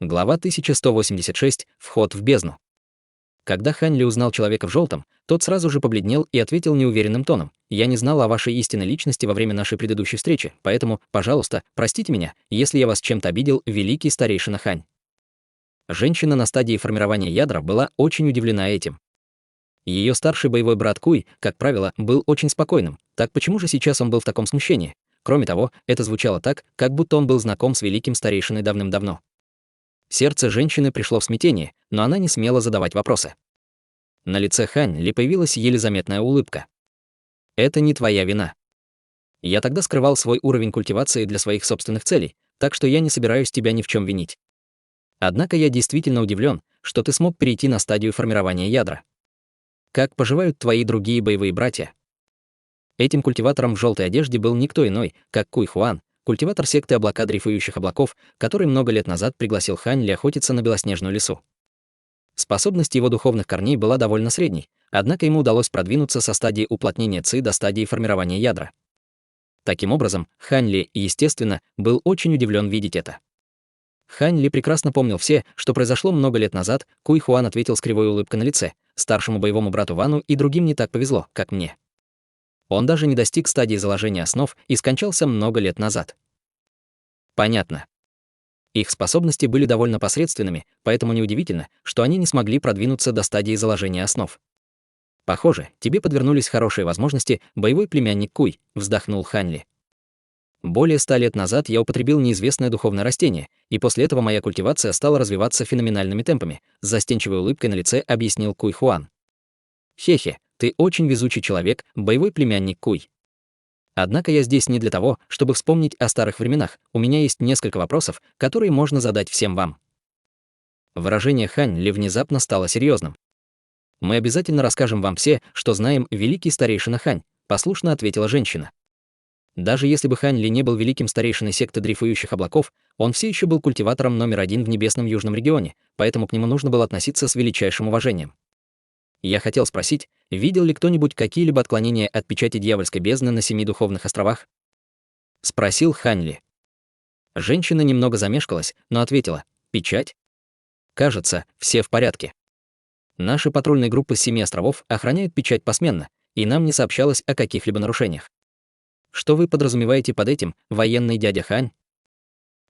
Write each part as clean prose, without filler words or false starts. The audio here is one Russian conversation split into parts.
Глава 1186. Вход в бездну. Когда Хань Ли узнал человека в желтом, тот сразу же побледнел и ответил неуверенным тоном: «Я не знал о вашей истинной личности во время нашей предыдущей встречи, поэтому, пожалуйста, простите меня, если я вас чем-то обидел, великий старейшина Хань». Женщина на стадии формирования ядра была очень удивлена этим. Ее старший боевой брат Куй, как правило, был очень спокойным, так почему же сейчас он был в таком смущении? Кроме того, это звучало так, как будто он был знаком с великим старейшиной давным-давно. Сердце женщины пришло в смятение, но она не смела задавать вопросы. На лице Хань Ли появилась еле заметная улыбка. «Это не твоя вина. Я тогда скрывал свой уровень культивации для своих собственных целей, так что я не собираюсь тебя ни в чем винить. Однако я действительно удивлен, что ты смог перейти на стадию формирования ядра. Как поживают твои другие боевые братья?» Этим культиватором в желтой одежде был никто иной, как Куй Хуан, культиватор секты облака дрейфующих облаков, который много лет назад пригласил Хань Ли охотиться на белоснежную лису. Способность его духовных корней была довольно средней, однако ему удалось продвинуться со стадии уплотнения ци до стадии формирования ядра. Таким образом, Хань Ли, естественно, был очень удивлен видеть это. Хань Ли прекрасно помнил все, что произошло много лет назад. Куй Хуан ответил с кривой улыбкой на лице: «Старшему боевому брату Вану и другим не так повезло, как мне. Он даже не достиг стадии заложения основ и скончался много лет назад». Понятно. Их способности были довольно посредственными, поэтому неудивительно, что они не смогли продвинуться до стадии заложения основ. «Похоже, тебе подвернулись хорошие возможности, боевой племянник Куй», — вздохнул Хань Ли. «Более 100 лет назад я употребил неизвестное духовное растение, и после этого моя культивация стала развиваться феноменальными темпами», — с застенчивой улыбкой на лице объяснил Куй Хуан. «Хе-хе, ты очень везучий человек, боевой племянник Куй. Однако я здесь не для того, чтобы вспомнить о старых временах. У меня есть несколько вопросов, которые можно задать всем вам». Выражение Хань Ли внезапно стало серьезным. «Мы обязательно расскажем вам все, что знаем, великий старейшина Хань», — послушно ответила женщина. Даже если бы Хань Ли не был великим старейшиной секты дрейфующих облаков, он все еще был культиватором номер 1 в небесном южном регионе, поэтому к нему нужно было относиться с величайшим уважением. Я хотел спросить, видел ли кто-нибудь какие-либо отклонения от печати дьявольской бездны на 7 духовных островах? Спросил Хань Ли. Женщина немного замешкалась, но ответила: «Печать? Кажется, все в порядке. Наши патрульные группы с 7 островов охраняют печать посменно, и нам не сообщалось о каких-либо нарушениях. Что вы подразумеваете под этим, военный дядя Хань?»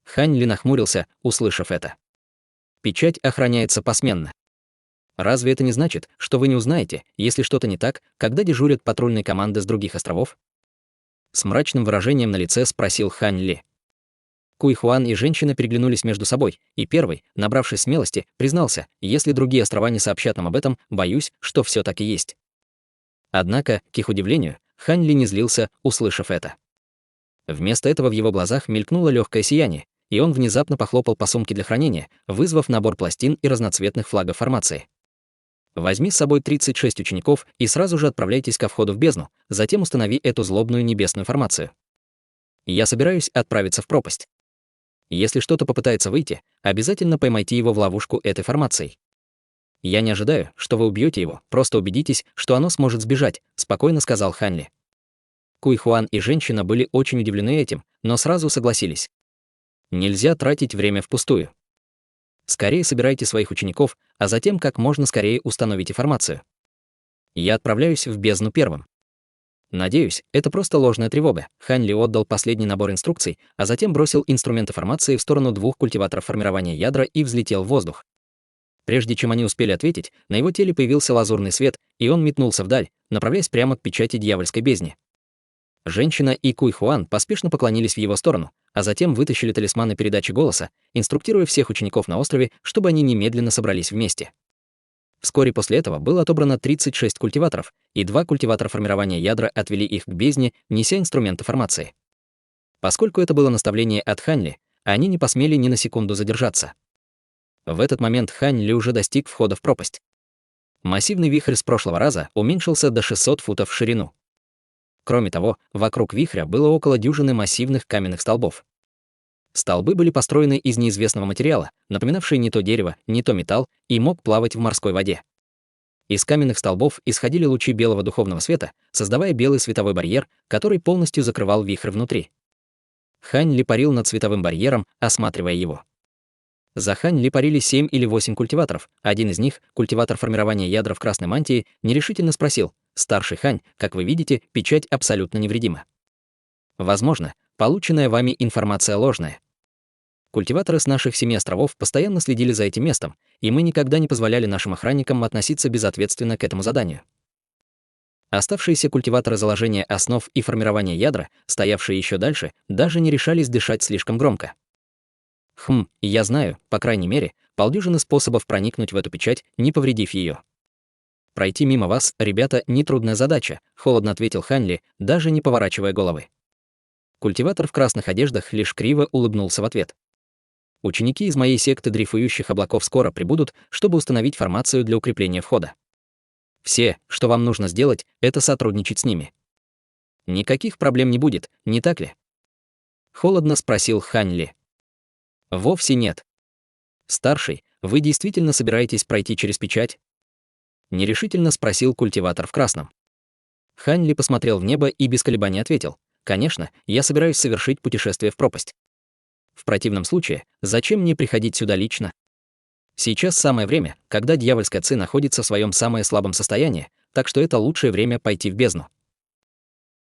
Хань Ли нахмурился, услышав это. «Печать охраняется посменно. Разве это не значит, что вы не узнаете, если что-то не так, когда дежурят патрульные команды с других островов?» С мрачным выражением на лице спросил Хань Ли. Куй Хуан и женщина переглянулись между собой, и первый, набравшись смелости, признался: «Если другие острова не сообщат нам об этом, боюсь, что все так и есть». Однако, к их удивлению, Хань Ли не злился, услышав это. Вместо этого в его глазах мелькнуло легкое сияние, и он внезапно похлопал по сумке для хранения, вызвав набор пластин и разноцветных флагов формации. «Возьми с собой 36 учеников и сразу же отправляйтесь ко входу в бездну, затем установи эту злобную небесную формацию. Я собираюсь отправиться в пропасть. Если что-то попытается выйти, обязательно поймайте его в ловушку этой формацией. Я не ожидаю, что вы убьете его, просто убедитесь, что оно сможет сбежать», — спокойно сказал Хань Ли. Куй Хуан и женщина были очень удивлены этим, но сразу согласились. Нельзя тратить время впустую. Скорее собирайте своих учеников, а затем как можно скорее установите формацию. Я отправляюсь в бездну первым. Надеюсь, это просто ложная тревога. Хань Ли отдал последний набор инструкций, а затем бросил инструменты формации в сторону 2 культиваторов формирования ядра и взлетел в воздух. Прежде чем они успели ответить, на его теле появился лазурный свет, и он метнулся вдаль, направляясь прямо к печати дьявольской бездни. Женщина и Куй Хуан поспешно поклонились в его сторону, а затем вытащили талисманы передачи голоса, инструктируя всех учеников на острове, чтобы они немедленно собрались вместе. Вскоре после этого было отобрано 36 культиваторов, и 2 культиватора формирования ядра отвели их к бездне, неся инструменты формации. Поскольку это было наставление от Хань Ли, они не посмели ни на секунду задержаться. В этот момент Хань Ли уже достиг входа в пропасть. Массивный вихрь с прошлого раза уменьшился до 600 футов в ширину. Кроме того, вокруг вихря было около дюжины массивных каменных столбов. Столбы были построены из неизвестного материала, напоминавший не то дерево, не то металл, и мог плавать в морской воде. Из каменных столбов исходили лучи белого духовного света, создавая белый световой барьер, который полностью закрывал вихрь внутри. Хань Ли парил над световым барьером, осматривая его. За Хань Ли парили 7 или 8 культиваторов. Один из них, культиватор формирования ядра в красной мантии, нерешительно спросил: «Старший Хань, как вы видите, печать абсолютно невредима. Возможно, полученная вами информация ложная. Культиваторы с наших 7 островов постоянно следили за этим местом, и мы никогда не позволяли нашим охранникам относиться безответственно к этому заданию». Оставшиеся культиваторы заложения основ и формирования ядра, стоявшие еще дальше, даже не решались дышать слишком громко. Я знаю, по крайней мере, полдюжины способов проникнуть в эту печать, не повредив ее. Пройти мимо вас, ребята, нетрудная задача, холодно ответил Хань Ли, даже не поворачивая головы. Культиватор в красных одеждах лишь криво улыбнулся в ответ. Ученики из моей секты дрейфующих облаков скоро прибудут, чтобы установить формацию для укрепления входа. Все, что вам нужно сделать, это сотрудничать с ними. Никаких проблем не будет, не так ли? Холодно спросил Хань Ли. Вовсе нет. Старший, вы действительно собираетесь пройти через печать? Нерешительно спросил культиватор в красном. Хань Ли посмотрел в небо и без колебаний ответил: конечно, я собираюсь совершить путешествие в пропасть. В противном случае, зачем мне приходить сюда лично? Сейчас самое время, когда дьявольская ци находится в своем самом слабом состоянии, так что это лучшее время пойти в бездну.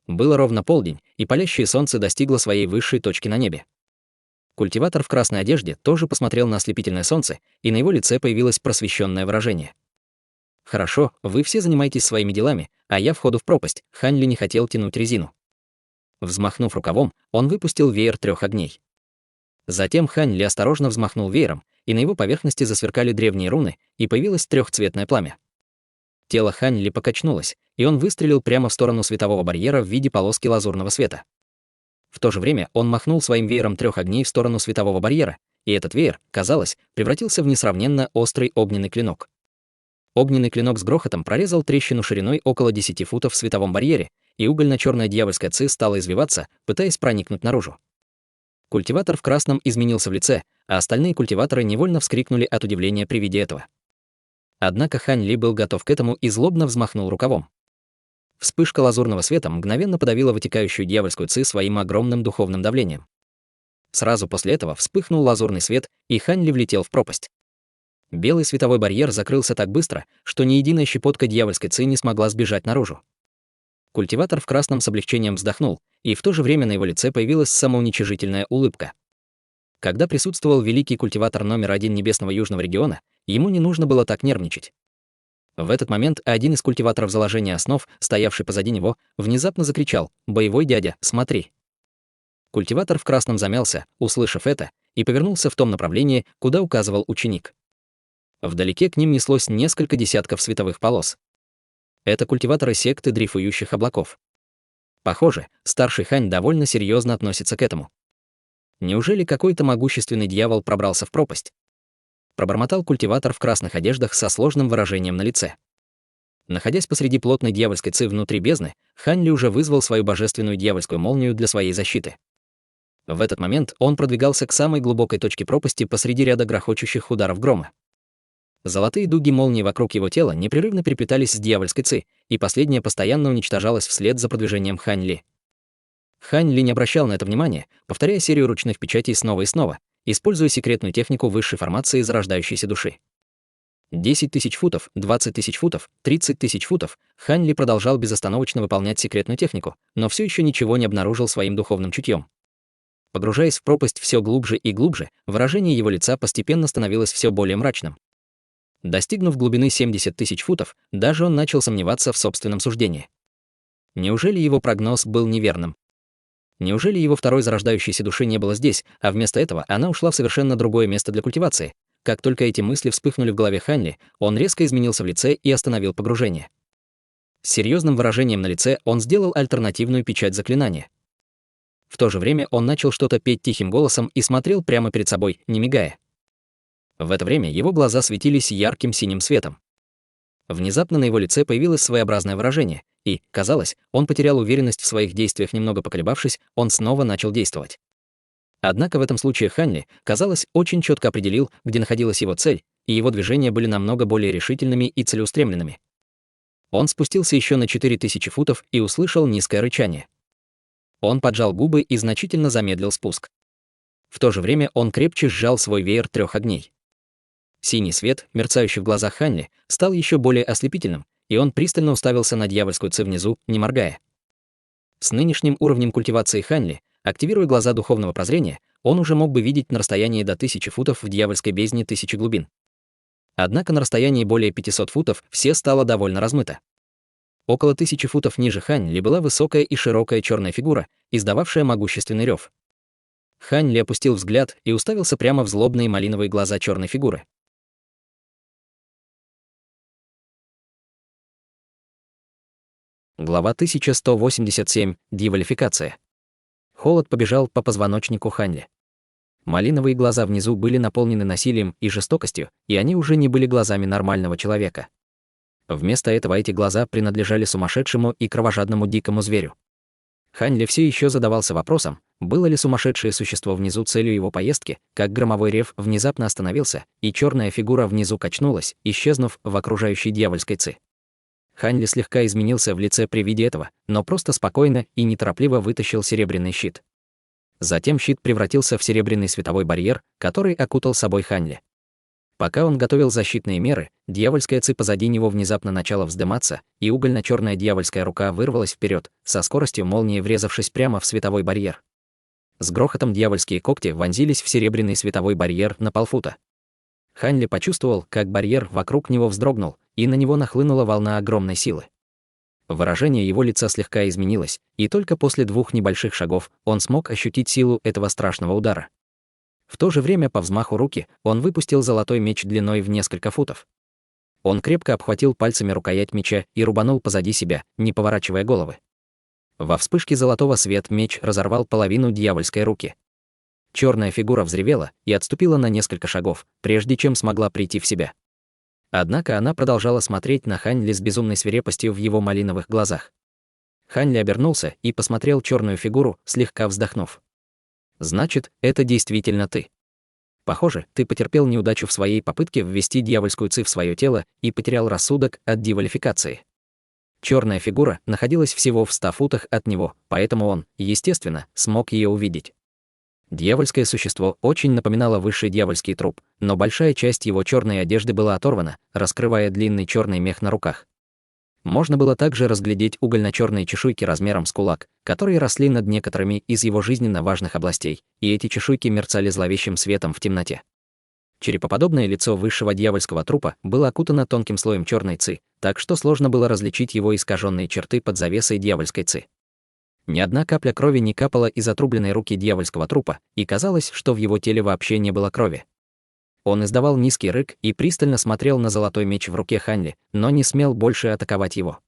Было ровно полдень, и палящее солнце достигло своей высшей точки на небе. Культиватор в красной одежде тоже посмотрел на ослепительное солнце, и на его лице появилось просвещенное выражение. «Хорошо, вы все занимаетесь своими делами, а я входу в пропасть», Хань Ли не хотел тянуть резину. Взмахнув рукавом, он выпустил веер 3 огней. Затем Хань Ли осторожно взмахнул веером, и на его поверхности засверкали древние руны, и появилось трехцветное пламя. Тело Хань Ли покачнулось, и он выстрелил прямо в сторону светового барьера в виде полоски лазурного света. В то же время он махнул своим веером 3 огней в сторону светового барьера, и этот веер, казалось, превратился в несравненно острый огненный клинок. Огненный клинок с грохотом прорезал трещину шириной около 10 футов в световом барьере, и угольно-черная дьявольская ци стала извиваться, пытаясь проникнуть наружу. Культиватор в красном изменился в лице, а остальные культиваторы невольно вскрикнули от удивления при виде этого. Однако Хань Ли был готов к этому и злобно взмахнул рукавом. Вспышка лазурного света мгновенно подавила вытекающую дьявольскую ци своим огромным духовным давлением. Сразу после этого вспыхнул лазурный свет, и Хань Ли влетел в пропасть. Белый световой барьер закрылся так быстро, что ни единая щепотка дьявольской ци не смогла сбежать наружу. Культиватор в красном с облегчением вздохнул, и в то же время на его лице появилась самоуничижительная улыбка. Когда присутствовал великий культиватор номер 1 Небесного Южного региона, ему не нужно было так нервничать. В этот момент один из культиваторов заложения основ, стоявший позади него, внезапно закричал: «Боевой дядя, смотри!». Культиватор в красном замялся, услышав это, и повернулся в том направлении, куда указывал ученик. Вдалеке к ним неслось несколько десятков световых полос. Это культиваторы секты дрейфующих облаков. Похоже, старший Хань довольно серьезно относится к этому. Неужели какой-то могущественный дьявол пробрался в пропасть? Пробормотал культиватор в красных одеждах со сложным выражением на лице. Находясь посреди плотной дьявольской ци внутри бездны, Хань Ли уже вызвал свою божественную дьявольскую молнию для своей защиты. В этот момент он продвигался к самой глубокой точке пропасти посреди ряда грохочущих ударов грома. Золотые дуги молнии вокруг его тела непрерывно переплетались с дьявольской ци, и последняя постоянно уничтожалась вслед за продвижением Хань Ли. Хань Ли не обращал на это внимания, повторяя серию ручных печатей снова и снова, используя секретную технику высшей формации зарождающейся души. 10 тысяч футов, 20 тысяч футов, 30 тысяч футов. Хань Ли продолжал безостановочно выполнять секретную технику, но все еще ничего не обнаружил своим духовным чутьем. Погружаясь в пропасть все глубже и глубже, выражение его лица постепенно становилось все более мрачным. Достигнув глубины 70 тысяч футов, даже он начал сомневаться в собственном суждении. Неужели его прогноз был неверным? Неужели его второй зарождающейся души не было здесь, а вместо этого она ушла в совершенно другое место для культивации? Как только эти мысли вспыхнули в голове Хань Ли, он резко изменился в лице и остановил погружение. С серьезным выражением на лице он сделал альтернативную печать заклинания. В то же время он начал что-то петь тихим голосом и смотрел прямо перед собой, не мигая. В это время его глаза светились ярким синим светом. Внезапно на его лице появилось своеобразное выражение, и, казалось, он потерял уверенность в своих действиях. Немного поколебавшись, он снова начал действовать. Однако в этом случае Хань Ли, казалось, очень четко определил, где находилась его цель, и его движения были намного более решительными и целеустремленными. Он спустился еще на 4000 футов и услышал низкое рычание. Он поджал губы и значительно замедлил спуск. В то же время он крепче сжал свой веер трех огней. Синий свет, мерцающий в глазах Ханли, стал еще более ослепительным, и он пристально уставился на дьявольскую ци внизу, не моргая. С нынешним уровнем культивации Ханли, активируя глаза духовного прозрения, он уже мог бы видеть на расстоянии до 1000 футов в дьявольской бездне 1000 глубин. Однако на расстоянии более 500 футов все стало довольно размыто. Около 1000 футов ниже Ханли была высокая и широкая черная фигура, издававшая могущественный рев. Ханли опустил взгляд и уставился прямо в злобные малиновые глаза черной фигуры. Глава 1187. Дьяволификация. Холод побежал по позвоночнику Ханли. Малиновые глаза внизу были наполнены насилием и жестокостью, и они уже не были глазами нормального человека. Вместо этого эти глаза принадлежали сумасшедшему и кровожадному дикому зверю. Ханли все еще задавался вопросом, было ли сумасшедшее существо внизу целью его поездки, как громовой рев внезапно остановился, и черная фигура внизу качнулась, исчезнув в окружающей дьявольской ци. Ханли слегка изменился в лице при виде этого, но просто спокойно и неторопливо вытащил серебряный щит. Затем щит превратился в серебряный световой барьер, который окутал собой Ханли. Пока он готовил защитные меры, дьявольская ци позади него внезапно начала вздыматься, и угольно-черная дьявольская рука вырвалась вперед, со скоростью молнии врезавшись прямо в световой барьер. С грохотом дьявольские когти вонзились в серебряный световой барьер на полфута. Ханли почувствовал, как барьер вокруг него вздрогнул, и на него нахлынула волна огромной силы. Выражение его лица слегка изменилось, и только после 2 небольших шагов он смог ощутить силу этого страшного удара. В то же время по взмаху руки он выпустил золотой меч длиной в несколько футов. Он крепко обхватил пальцами рукоять меча и рубанул позади себя, не поворачивая головы. Во вспышке золотого света меч разорвал половину дьявольской руки. Черная фигура взревела и отступила на несколько шагов, прежде чем смогла прийти в себя. Однако она продолжала смотреть на Ханли с безумной свирепостью в его малиновых глазах. Ханли обернулся и посмотрел черную фигуру, слегка вздохнув. «Значит, это действительно ты. Похоже, ты потерпел неудачу в своей попытке ввести дьявольскую ци в свое тело и потерял рассудок от дьяволификации». Черная фигура находилась всего в 100 футах от него, поэтому он, естественно, смог ее увидеть. Дьявольское существо очень напоминало высший дьявольский труп, но большая часть его черной одежды была оторвана, раскрывая длинный черный мех на руках. Можно было также разглядеть угольно-черные чешуйки размером с кулак, которые росли над некоторыми из его жизненно важных областей, и эти чешуйки мерцали зловещим светом в темноте. Черепоподобное лицо высшего дьявольского трупа было окутано тонким слоем черной ци, так что сложно было различить его искаженные черты под завесой дьявольской ци. Ни одна капля крови не капала из отрубленной руки дьявольского трупа, и казалось, что в его теле вообще не было крови. Он издавал низкий рык и пристально смотрел на золотой меч в руке Ханли, но не смел больше атаковать его.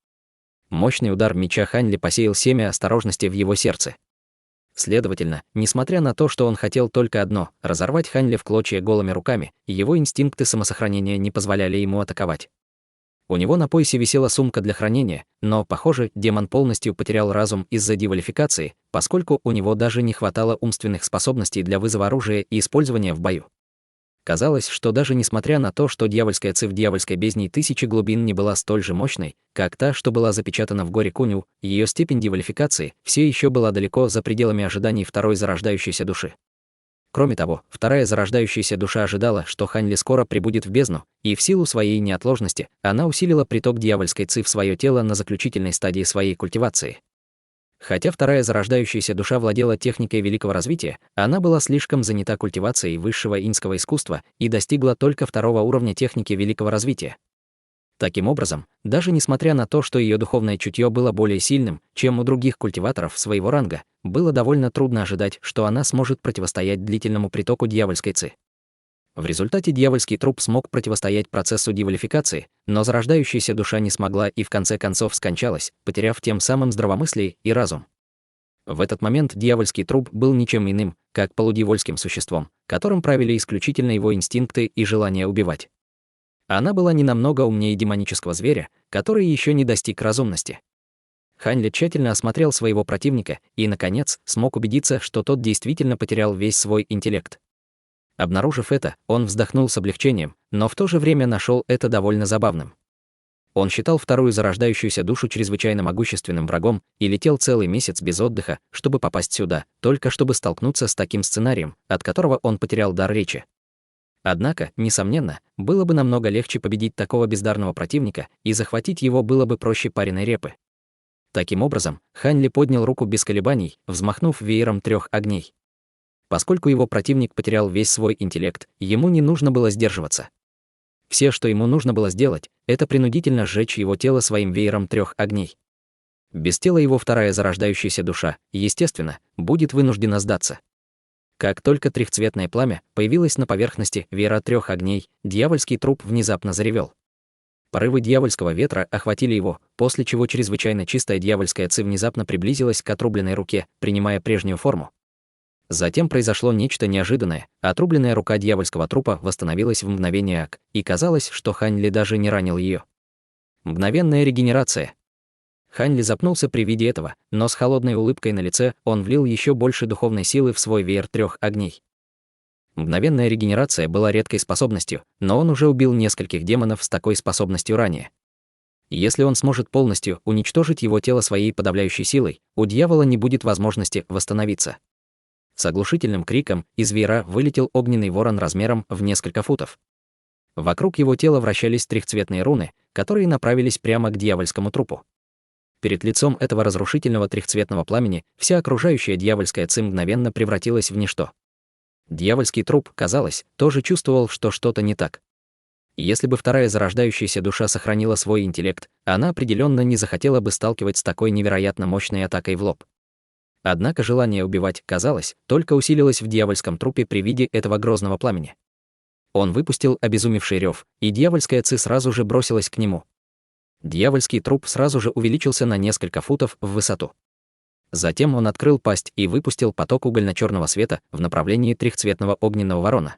Мощный удар меча Ханли посеял семя осторожности в его сердце. Следовательно, несмотря на то, что он хотел только одно — разорвать Ханли в клочья голыми руками, его инстинкты самосохранения не позволяли ему атаковать. У него на поясе висела сумка для хранения, но, похоже, демон полностью потерял разум из-за дьяволификации, поскольку у него даже не хватало умственных способностей для вызова оружия и использования в бою. Казалось, что даже несмотря на то, что дьявольская ци в дьявольской бездне 1000 глубин не была столь же мощной, как та, что была запечатана в горе Куню, ее степень дьяволификации все еще была далеко за пределами ожиданий второй зарождающейся души. Кроме того, вторая зарождающаяся душа ожидала, что Ханли скоро прибудет в бездну, и в силу своей неотложности она усилила приток дьявольской ци в свое тело на заключительной стадии своей культивации. Хотя вторая зарождающаяся душа владела техникой великого развития, она была слишком занята культивацией высшего иньского искусства и достигла только 2-го уровня техники великого развития. Таким образом, даже несмотря на то, что ее духовное чутье было более сильным, чем у других культиваторов своего ранга, было довольно трудно ожидать, что она сможет противостоять длительному притоку дьявольской ци. В результате дьявольский труп смог противостоять процессу дьяволификации, но зарождающаяся душа не смогла и в конце концов скончалась, потеряв тем самым здравомыслие и разум. В этот момент дьявольский труп был ничем иным, как полудьявольским существом, которым правили исключительно его инстинкты и желание убивать. Она была не намного умнее демонического зверя, который еще не достиг разумности. Ханли тщательно осмотрел своего противника и, наконец, смог убедиться, что тот действительно потерял весь свой интеллект. Обнаружив это, он вздохнул с облегчением, но в то же время нашел это довольно забавным. Он считал вторую зарождающуюся душу чрезвычайно могущественным врагом и летел целый месяц без отдыха, чтобы попасть сюда, только чтобы столкнуться с таким сценарием, от которого он потерял дар речи. Однако, несомненно, было бы намного легче победить такого бездарного противника, и захватить его было бы проще пареной репы. Таким образом, Хань Ли поднял руку без колебаний, взмахнув веером 3 огней. Поскольку его противник потерял весь свой интеллект, ему не нужно было сдерживаться. Все, что ему нужно было сделать, это принудительно сжечь его тело своим веером 3 огней. Без тела его вторая зарождающаяся душа, естественно, будет вынуждена сдаться. Как только трехцветное пламя появилось на поверхности веера 3 огней, дьявольский труп внезапно заревел. Порывы дьявольского ветра охватили его, после чего чрезвычайно чистая дьявольская ци внезапно приблизилась к отрубленной руке, принимая прежнюю форму. Затем произошло нечто неожиданное. Отрубленная рука дьявольского трупа восстановилась в мгновение ока, и казалось, что Хань Ли даже не ранил ее. Мгновенная регенерация. Хань Ли запнулся при виде этого, но с холодной улыбкой на лице он влил еще больше духовной силы в свой веер 3 огней. Мгновенная регенерация была редкой способностью, но он уже убил нескольких демонов с такой способностью ранее. Если он сможет полностью уничтожить его тело своей подавляющей силой, у дьявола не будет возможности восстановиться. С оглушительным криком из веера вылетел огненный ворон размером в несколько футов. Вокруг его тела вращались трехцветные руны, которые направились прямо к дьявольскому трупу. Перед лицом этого разрушительного трехцветного пламени вся окружающая дьявольская ци мгновенно превратилась в ничто. Дьявольский труп, казалось, тоже чувствовал, что что-то не так. Если бы вторая зарождающаяся душа сохранила свой интеллект, она определенно не захотела бы сталкивать с такой невероятно мощной атакой в лоб. Однако желание убивать, казалось, только усилилось в дьявольском трупе при виде этого грозного пламени. Он выпустил обезумевший рев, и дьявольская ци сразу же бросилась к нему. Дьявольский труп сразу же увеличился на несколько футов в высоту. Затем он открыл пасть и выпустил поток угольно-черного света в направлении трехцветного огненного ворона.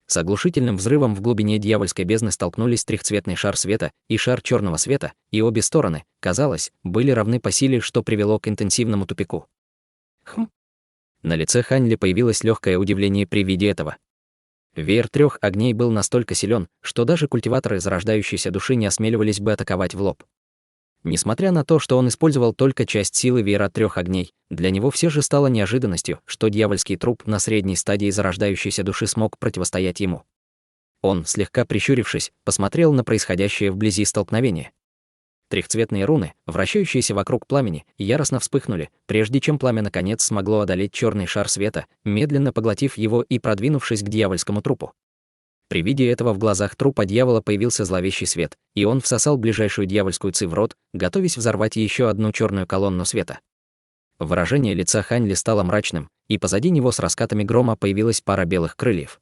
С оглушительным взрывом в глубине дьявольской бездны столкнулись трехцветный шар света и шар черного света, и обе стороны, казалось, были равны по силе, что привело к интенсивному тупику. На лице Хань Ли появилось легкое удивление при виде этого. Веер 3 огней был настолько силен, что даже культиваторы зарождающейся души не осмеливались бы атаковать в лоб. Несмотря на то, что он использовал только часть силы веера 3 огней, для него все же стало неожиданностью, что дьявольский труп на средней стадии зарождающейся души смог противостоять ему. Он, слегка прищурившись, посмотрел на происходящее вблизи столкновение. Трехцветные руны, вращающиеся вокруг пламени, яростно вспыхнули, прежде чем пламя наконец смогло одолеть черный шар света, медленно поглотив его и продвинувшись к дьявольскому трупу. При виде этого в глазах трупа дьявола появился зловещий свет, и он всосал ближайшую дьявольскую ци в рот, готовясь взорвать еще одну черную колонну света. Выражение лица Хань Ли стало мрачным, и позади него с раскатами грома появилась пара белых крыльев.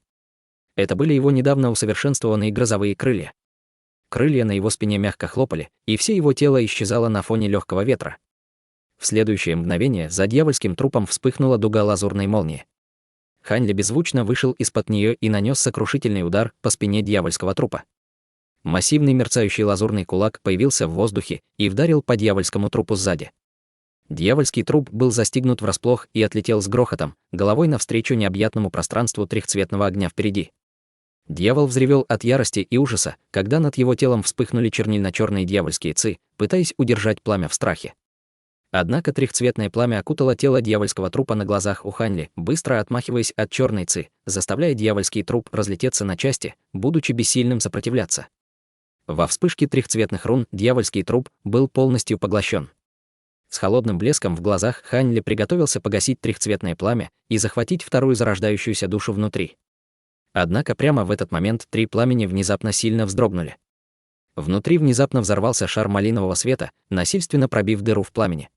Это были его недавно усовершенствованные грозовые крылья. Крылья на его спине мягко хлопали, и все его тело исчезало на фоне легкого ветра. В следующее мгновение за дьявольским трупом вспыхнула дуга лазурной молнии. Хань Ли беззвучно вышел из-под нее и нанес сокрушительный удар по спине дьявольского трупа. Массивный мерцающий лазурный кулак появился в воздухе и вдарил по дьявольскому трупу сзади. Дьявольский труп был застигнут врасплох и отлетел с грохотом, головой навстречу необъятному пространству трехцветного огня впереди. Дьявол взревел от ярости и ужаса, когда над его телом вспыхнули чернильно-черные дьявольские ци, пытаясь удержать пламя в страхе. Однако трехцветное пламя окутало тело дьявольского трупа на глазах у Хань Ли, быстро отмахиваясь от черной ци, заставляя дьявольский труп разлететься на части, будучи бессильным сопротивляться. Во вспышке трехцветных рун дьявольский труп был полностью поглощен. С холодным блеском в глазах Хань Ли приготовился погасить трехцветное пламя и захватить вторую зарождающуюся душу внутри. Однако прямо в этот момент 3 пламени внезапно сильно вздрогнули. Внутри внезапно взорвался шар малинового света, насильственно пробив дыру в пламени.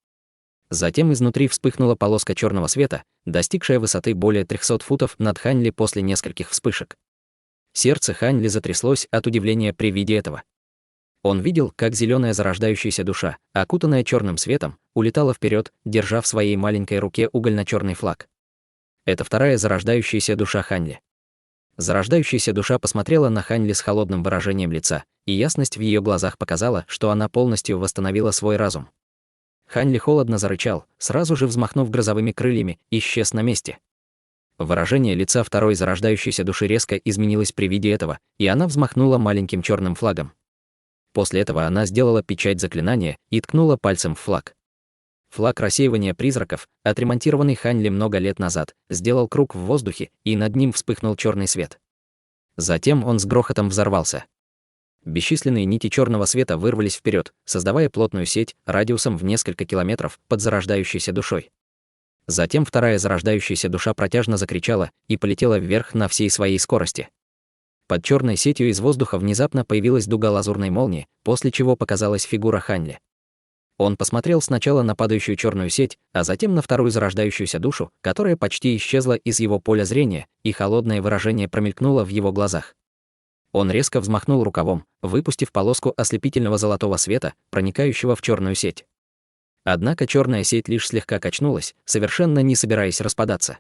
Затем изнутри вспыхнула полоска черного света, достигшая высоты более 300 футов над Хань Ли после нескольких вспышек. Сердце Хань Ли затряслось от удивления при виде этого. Он видел, как зеленая зарождающаяся душа, окутанная черным светом, улетала вперед, держа в своей маленькой руке угольно-черный флаг. Это вторая зарождающаяся душа Хань Ли. Зарождающаяся душа посмотрела на Хань Ли с холодным выражением лица, и ясность в ее глазах показала, что она полностью восстановила свой разум. Хань Ли холодно зарычал, сразу же взмахнув грозовыми крыльями, исчез на месте. Выражение лица второй зарождающейся души резко изменилось при виде этого, и она взмахнула маленьким черным флагом. После этого она сделала печать заклинания и ткнула пальцем в флаг. Флаг рассеивания призраков, отремонтированный Хань Ли много лет назад, сделал круг в воздухе, и над ним вспыхнул черный свет. Затем он с грохотом взорвался. Бесчисленные нити черного света вырвались вперед, создавая плотную сеть радиусом в несколько километров под зарождающейся душой. Затем вторая зарождающаяся душа протяжно закричала и полетела вверх на всей своей скорости. Под черной сетью из воздуха внезапно появилась дуга лазурной молнии, после чего показалась фигура Хань Ли. Он посмотрел сначала на падающую черную сеть, а затем на вторую зарождающуюся душу, которая почти исчезла из его поля зрения, и холодное выражение промелькнуло в его глазах. Он резко взмахнул рукавом, выпустив полоску ослепительного золотого света, проникающего в черную сеть. Однако черная сеть лишь слегка качнулась, совершенно не собираясь распадаться.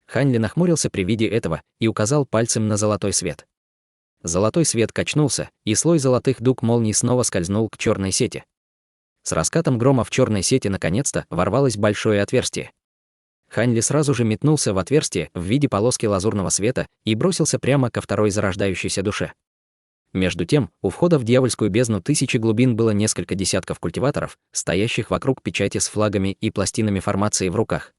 Хань Ли нахмурился при виде этого и указал пальцем на золотой свет. Золотой свет качнулся, и слой золотых дуг молний снова скользнул к черной сети. С раскатом грома в черной сети наконец-то ворвалось большое отверстие. Хань Ли сразу же метнулся в отверстие в виде полоски лазурного света и бросился прямо ко второй зарождающейся душе. Между тем, у входа в дьявольскую бездну тысячи глубин было несколько десятков культиваторов, стоящих вокруг печати с флагами и пластинами формации в руках.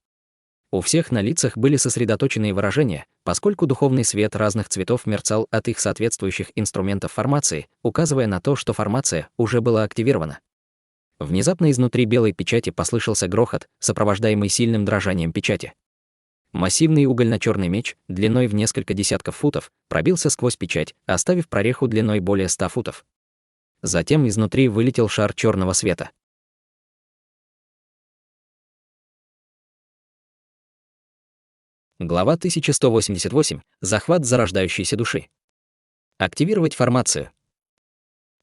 У всех на лицах были сосредоточенные выражения, поскольку духовный свет разных цветов мерцал от их соответствующих инструментов формации, указывая на то, что формация уже была активирована. Внезапно изнутри белой печати послышался грохот, сопровождаемый сильным дрожанием печати. Массивный угольно-черный меч, длиной в несколько десятков футов, пробился сквозь печать, оставив прореху длиной более 100 футов. Затем изнутри вылетел шар черного света. Глава 1188. Захват зарождающейся души. Активировать формацию.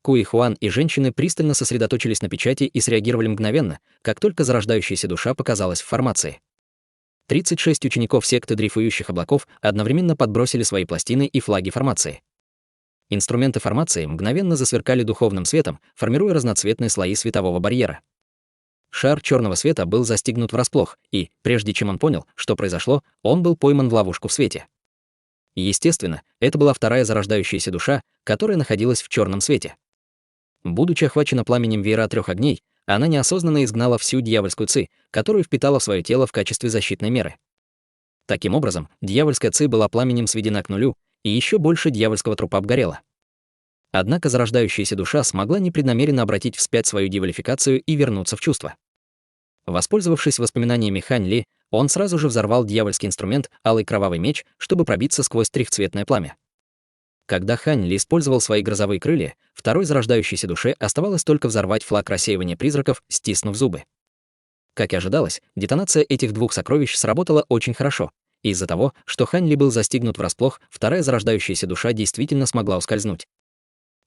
Куи Хуан и женщины пристально сосредоточились на печати и среагировали мгновенно, как только зарождающаяся душа показалась в формации. 36 учеников секты дрейфующих облаков одновременно подбросили свои пластины и флаги формации. Инструменты формации мгновенно засверкали духовным светом, формируя разноцветные слои светового барьера. Шар черного света был застигнут врасплох, и, прежде чем он понял, что произошло, он был пойман в ловушку в свете. Естественно, это была вторая зарождающаяся душа, которая находилась в черном свете. Будучи охвачена пламенем веера трех огней, она неосознанно изгнала всю дьявольскую ци, которую впитала в свое тело в качестве защитной меры. Таким образом, дьявольская ци была пламенем сведена к нулю, и еще больше дьявольского трупа обгорело. Однако зарождающаяся душа смогла непреднамеренно обратить вспять свою девалификацию и вернуться в чувство. Воспользовавшись воспоминаниями Хань Ли, он сразу же взорвал дьявольский инструмент алый кровавый меч, чтобы пробиться сквозь трехцветное пламя. Когда Хань Ли использовал свои грозовые крылья, второй зарождающейся душе оставалось только взорвать флаг рассеивания призраков, стиснув зубы. Как и ожидалось, детонация этих двух сокровищ сработала очень хорошо. Из-за того, что Хань Ли был застигнут врасплох, вторая зарождающаяся душа действительно смогла ускользнуть.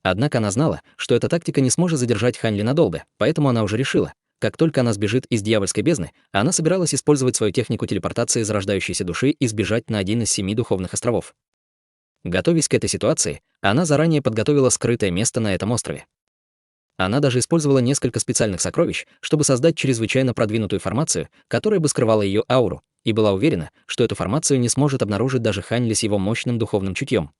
Однако она знала, что эта тактика не сможет задержать Хань Ли надолго, поэтому она уже решила, как только она сбежит из дьявольской бездны, она собиралась использовать свою технику телепортации зарождающейся души и сбежать на один из 7 духовных островов. Готовясь к этой ситуации, она заранее подготовила скрытое место на этом острове. Она даже использовала несколько специальных сокровищ, чтобы создать чрезвычайно продвинутую формацию, которая бы скрывала ее ауру, и была уверена, что эту формацию не сможет обнаружить даже Хань Ли с его мощным духовным чутьем.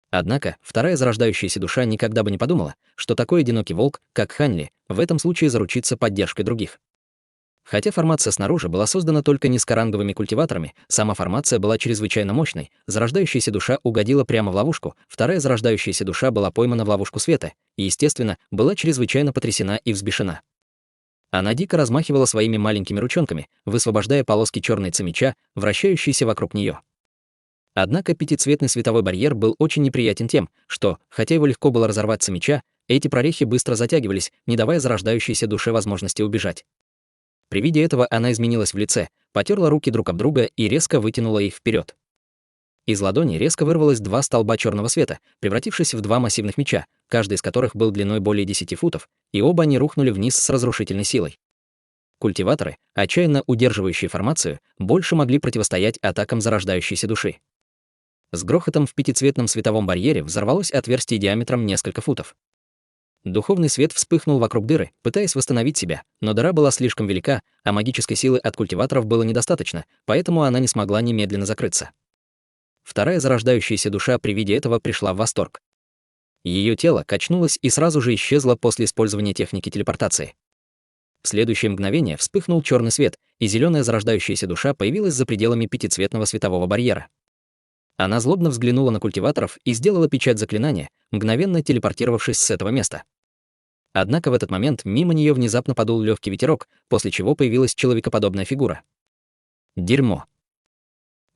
Однако, вторая зарождающаяся душа никогда бы не подумала, что такой одинокий волк, как Хань Ли, в этом случае заручится поддержкой других. Хотя формация снаружи была создана только низкоранговыми культиваторами, сама формация была чрезвычайно мощной, зарождающаяся душа угодила прямо в ловушку, вторая зарождающаяся душа была поймана в ловушку света и, естественно, была чрезвычайно потрясена и взбешена. Она дико размахивала своими маленькими ручонками, высвобождая полоски черной ци меча, вращающиеся вокруг нее. Однако пятицветный световой барьер был очень неприятен тем, что, хотя его легко было разорвать ци меча, эти прорехи быстро затягивались, не давая зарождающейся душе возможности убежать. При виде этого она изменилась в лице, потерла руки друг об друга и резко вытянула их вперед. Из ладони резко вырвалось 2 столба черного света, превратившись в 2 массивных меча, каждый из которых был длиной более 10 футов, и оба они рухнули вниз с разрушительной силой. Культиваторы, отчаянно удерживающие формацию, больше могли противостоять атакам зарождающейся души. С грохотом в пятицветном световом барьере взорвалось отверстие диаметром несколько футов. Духовный свет вспыхнул вокруг дыры, пытаясь восстановить себя, но дыра была слишком велика, а магической силы от культиваторов было недостаточно, поэтому она не смогла немедленно закрыться. Вторая зарождающаяся душа при виде этого пришла в восторг. Ее тело качнулось и сразу же исчезло после использования техники телепортации. В следующее мгновение вспыхнул черный свет, и зеленая зарождающаяся душа появилась за пределами пятицветного светового барьера. Она злобно взглянула на культиваторов и сделала печать заклинания, мгновенно телепортировавшись с этого места. Однако в этот момент мимо нее внезапно подул легкий ветерок, после чего появилась человекоподобная фигура. Дерьмо.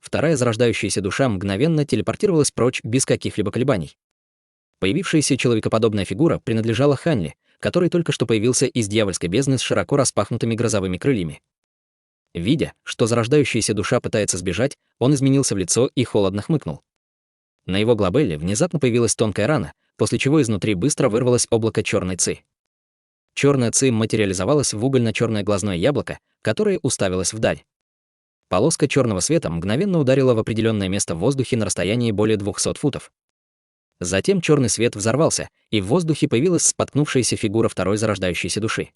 Вторая зарождающаяся душа мгновенно телепортировалась прочь без каких-либо колебаний. Появившаяся человекоподобная фигура принадлежала Ханли, который только что появился из дьявольской бездны с широко распахнутыми грозовыми крыльями. Видя, что зарождающаяся душа пытается сбежать, он изменился в лицо и холодно хмыкнул. На его глобелле внезапно появилась тонкая рана, после чего изнутри быстро вырвалось облако черной ци. Черная ци материализовалась в угольно-черное глазное яблоко, которое уставилось вдаль. Полоска черного света мгновенно ударила в определенное место в воздухе на расстоянии более 200 футов. Затем черный свет взорвался, и в воздухе появилась споткнувшаяся фигура второй зарождающейся души.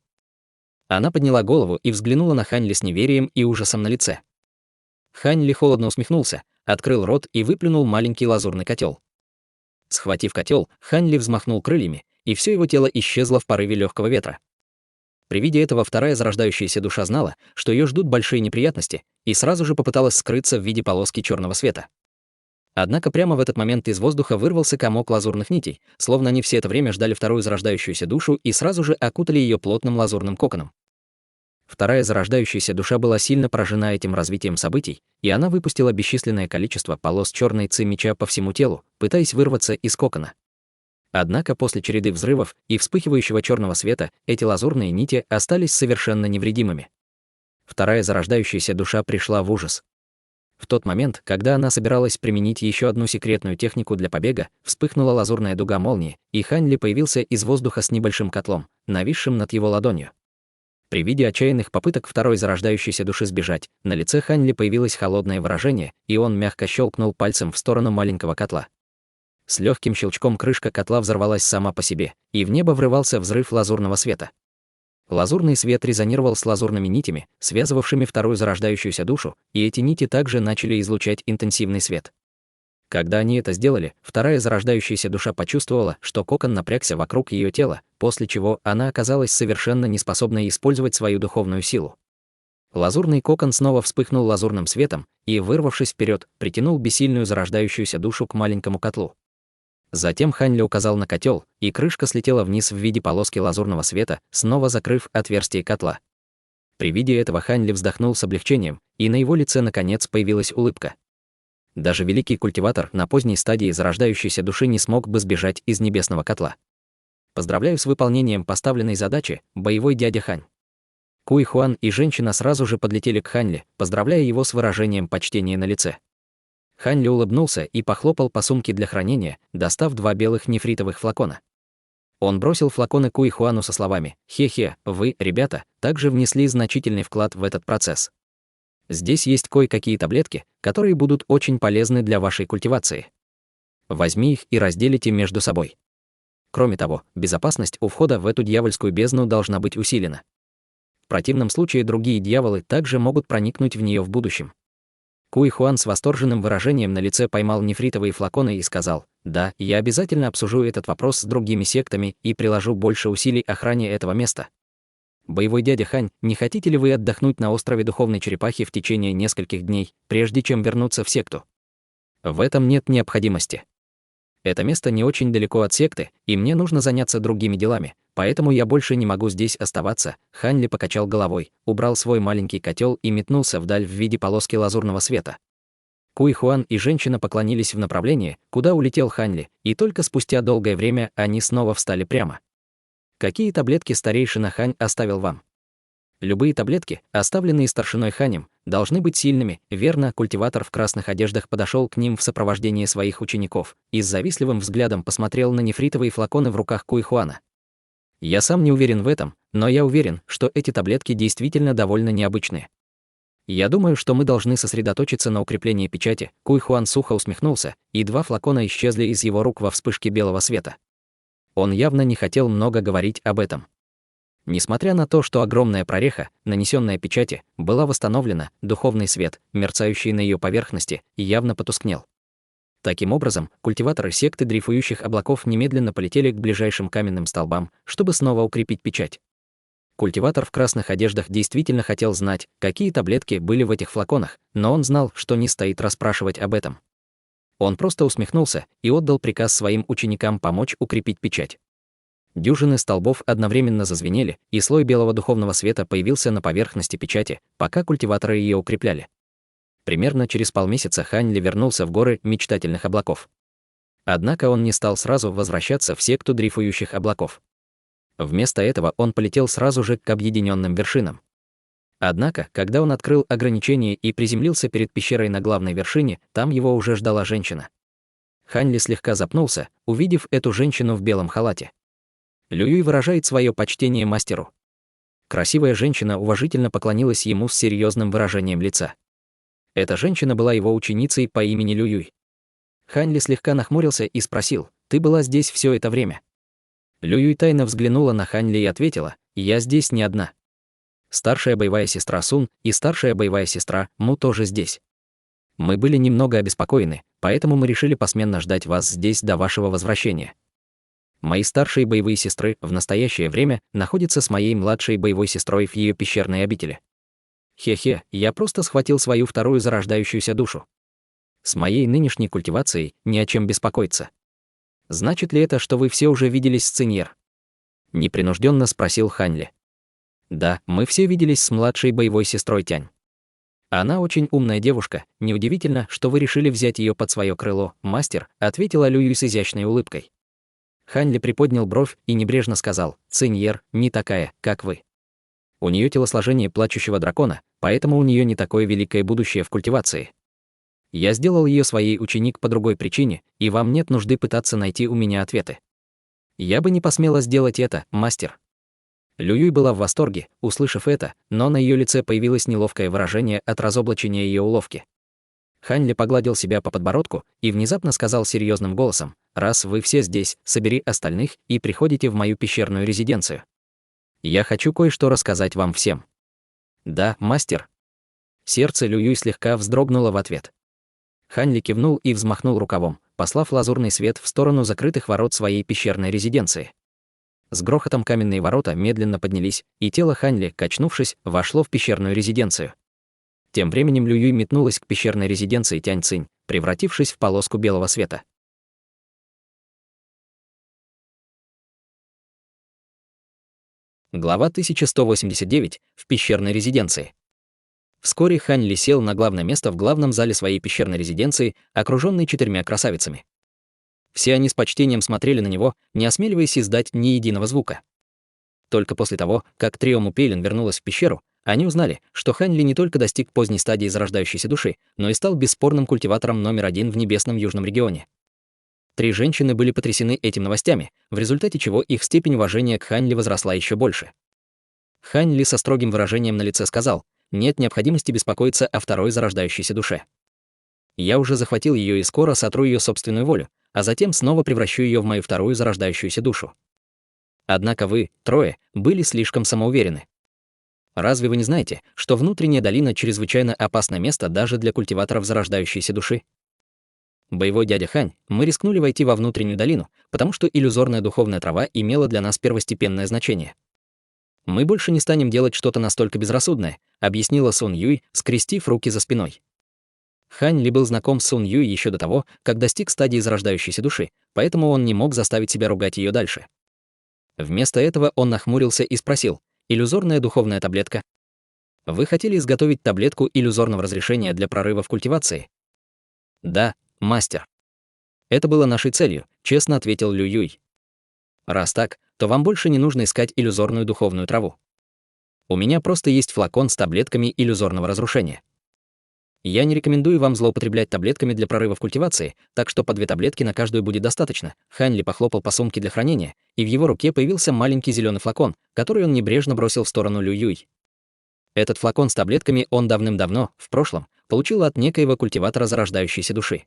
Она подняла голову и взглянула на Ханли с неверием и ужасом на лице. Ханли холодно усмехнулся, открыл рот и выплюнул маленький лазурный котел. Схватив котел, Ханли взмахнул крыльями, и все его тело исчезло в порыве легкого ветра. При виде этого вторая зарождающаяся душа знала, что ее ждут большие неприятности, и сразу же попыталась скрыться в виде полоски черного света. Однако прямо в этот момент из воздуха вырвался комок лазурных нитей, словно они все это время ждали вторую зарождающуюся душу и сразу же окутали ее плотным лазурным коконом. Вторая зарождающаяся душа была сильно поражена этим развитием событий, и она выпустила бесчисленное количество полос черной ци меча по всему телу, пытаясь вырваться из кокона. Однако после череды взрывов и вспыхивающего черного света эти лазурные нити остались совершенно невредимыми. Вторая зарождающаяся душа пришла в ужас. В тот момент, когда она собиралась применить еще одну секретную технику для побега, вспыхнула лазурная дуга молнии, и Ханли появился из воздуха с небольшим котлом, нависшим над его ладонью. При виде отчаянных попыток второй зарождающейся души сбежать, на лице Ханли появилось холодное выражение, и он мягко щелкнул пальцем в сторону маленького котла. С легким щелчком крышка котла взорвалась сама по себе, и в небо врывался взрыв лазурного света. Лазурный свет резонировал с лазурными нитями, связывавшими вторую зарождающуюся душу, и эти нити также начали излучать интенсивный свет. Когда они это сделали, вторая зарождающаяся душа почувствовала, что кокон напрягся вокруг ее тела, после чего она оказалась совершенно неспособной использовать свою духовную силу. Лазурный кокон снова вспыхнул лазурным светом и, вырвавшись вперед, притянул бессильную зарождающуюся душу к маленькому котлу. Затем Ханли указал на котел, и крышка слетела вниз в виде полоски лазурного света, снова закрыв отверстие котла. При виде этого Ханли вздохнул с облегчением, и на его лице наконец появилась улыбка. Даже великий культиватор на поздней стадии зарождающейся души не смог бы сбежать из небесного котла. Поздравляю с выполнением поставленной задачи, боевой дядя Хань. Куй Хуан и женщина сразу же подлетели к Ханли, поздравляя его с выражением почтения на лице. Ханли улыбнулся и похлопал по сумке для хранения, достав 2 белых нефритовых флакона. Он бросил флаконы Куй Хуану со словами: «Хе-хе, вы, ребята, также внесли значительный вклад в этот процесс. Здесь есть кое-какие таблетки, которые будут очень полезны для вашей культивации. Возьми их и разделите между собой. Кроме того, безопасность у входа в эту дьявольскую бездну должна быть усилена. В противном случае другие дьяволы также могут проникнуть в нее в будущем». Куй Хуан с восторженным выражением на лице поймал нефритовые флаконы и сказал: «Да, я обязательно обсужу этот вопрос с другими сектами и приложу больше усилий охране этого места. Боевой дядя Хань, не хотите ли вы отдохнуть на острове Духовной Черепахи в течение нескольких дней, прежде чем вернуться в секту? В этом нет необходимости. Это место не очень далеко от секты, и мне нужно заняться другими делами, поэтому я больше не могу здесь оставаться». Ханли покачал головой, убрал свой маленький котел и метнулся вдаль в виде полоски лазурного света. Куй Хуан и женщина поклонились в направлении, куда улетел Ханли, и только спустя долгое время они снова встали прямо. «Какие таблетки старейшина Хань оставил вам?» «Любые таблетки, оставленные старшиной Ханем, должны быть сильными», верно. Культиватор в красных одеждах подошел к ним в сопровождении своих учеников и с завистливым взглядом посмотрел на нефритовые флаконы в руках Куй Хуана. «Я сам не уверен в этом, но я уверен, что эти таблетки действительно довольно необычные. Я думаю, что мы должны сосредоточиться на укреплении печати». Куй Хуан сухо усмехнулся, и 2 флакона исчезли из его рук во вспышке белого света. Он явно не хотел много говорить об этом. Несмотря на то, что огромная прореха, нанесенная печати, была восстановлена, духовный свет, мерцающий на ее поверхности, явно потускнел. Таким образом, культиваторы секты дрейфующих облаков немедленно полетели к ближайшим каменным столбам, чтобы снова укрепить печать. Культиватор в красных одеждах действительно хотел знать, какие таблетки были в этих флаконах, но он знал, что не стоит расспрашивать об этом. Он просто усмехнулся и отдал приказ своим ученикам помочь укрепить печать. Дюжины столбов одновременно зазвенели, и слой белого духовного света появился на поверхности печати, пока культиваторы ее укрепляли. Примерно через полмесяца Хань Ли вернулся в горы мечтательных облаков. Однако он не стал сразу возвращаться в секту дрейфующих облаков. Вместо этого он полетел сразу же к объединенным вершинам. Однако, когда он открыл ограничение и приземлился перед пещерой на главной вершине, там его уже ждала женщина. Хань Ли слегка запнулся, увидев эту женщину в белом халате. Лю Юй выражает свое почтение мастеру. Красивая женщина уважительно поклонилась ему с серьезным выражением лица. Эта женщина была его ученицей по имени Лю Юй. Хань Ли слегка нахмурился и спросил: «Ты была здесь все это время?» Лю Юй тайно взглянула на Хань Ли и ответила: «Я здесь не одна. Старшая боевая сестра Сун и старшая боевая сестра Му тоже здесь. Мы были немного обеспокоены, поэтому мы решили посменно ждать вас здесь до вашего возвращения. Мои старшие боевые сестры в настоящее время находятся с моей младшей боевой сестрой в ее пещерной обители. Хе-хе, я просто схватил свою вторую зарождающуюся душу. С моей нынешней культивацией не о чем беспокоиться». «Значит ли это, что вы все уже виделись с Циньер?» — непринужденно спросил Хань Ли. «Да, мы все виделись с младшей боевой сестрой Тянь. Она очень умная девушка, неудивительно, что вы решили взять ее под свое крыло, мастер», — ответила Лю Юй с изящной улыбкой. Хань Ли приподнял бровь и небрежно сказал: «Циньер не такая, как вы. У нее телосложение плачущего дракона, поэтому у нее не такое великое будущее в культивации. Я сделал ее своей ученик по другой причине, и вам нет нужды пытаться найти у меня ответы. Я бы не посмела сделать это, мастер». Лю Юй была в восторге, услышав это, но на ее лице появилось неловкое выражение от разоблачения ее уловки. Хань Ли погладил себя по подбородку и внезапно сказал серьезным голосом: «Раз вы все здесь, собери остальных и приходите в мою пещерную резиденцию. Я хочу кое-что рассказать вам всем». «Да, мастер». Сердце Лю Юй слегка вздрогнуло в ответ. Хань Ли кивнул и взмахнул рукавом, послав лазурный свет в сторону закрытых ворот своей пещерной резиденции. С грохотом каменные ворота медленно поднялись, и тело Хань Ли, качнувшись, вошло в пещерную резиденцию. Тем временем Лю Юй метнулась к пещерной резиденции Тянь Цинь, превратившись в полоску белого света. Глава 1189. В пещерной резиденции. Вскоре Хань Ли сел на главное место в главном зале своей пещерной резиденции, окружённый 4 красавицами. Все они с почтением смотрели на него, не осмеливаясь издать ни единого звука. Только после того, как трио Мупейлин вернулась в пещеру, они узнали, что Хань Ли не только достиг поздней стадии зарождающейся души, но и стал бесспорным культиватором номер 1 в небесном южном регионе. 3 женщины были потрясены этим новостями, в результате чего их степень уважения к Хань Ли возросла еще больше. Хань Ли со строгим выражением на лице сказал: «Нет необходимости беспокоиться о второй зарождающейся душе. Я уже захватил ее и скоро сотру ее собственную волю, а затем снова превращу ее в мою вторую зарождающуюся душу. Однако вы, трое, были слишком самоуверены. Разве вы не знаете, что внутренняя долина чрезвычайно опасное место даже для культиваторов зарождающейся души? Боевой дядя Хань, мы рискнули войти во внутреннюю долину, потому что иллюзорная духовная трава имела для нас первостепенное значение. Мы больше не станем делать что-то настолько безрассудное», — объяснила Сун Юй, скрестив руки за спиной. Хань Ли был знаком с Сун Юй еще до того, как достиг стадии зарождающейся души, поэтому он не мог заставить себя ругать ее дальше. Вместо этого он нахмурился и спросил: «Иллюзорная духовная таблетка? Вы хотели изготовить таблетку иллюзорного разрешения для прорыва в культивации?» «Да, мастер. Это было нашей целью», — честно ответил Лю Юй. «Раз так, то вам больше не нужно искать иллюзорную духовную траву. У меня просто есть флакон с таблетками иллюзорного разрушения. Я не рекомендую вам злоупотреблять таблетками для прорыва в культивации, так что по 2 таблетки на каждую будет достаточно». Хань Ли похлопал по сумке для хранения, и в его руке появился маленький зеленый флакон, который он небрежно бросил в сторону Лю Юй. Этот флакон с таблетками он давным-давно, в прошлом, получил от некоего культиватора зарождающейся души.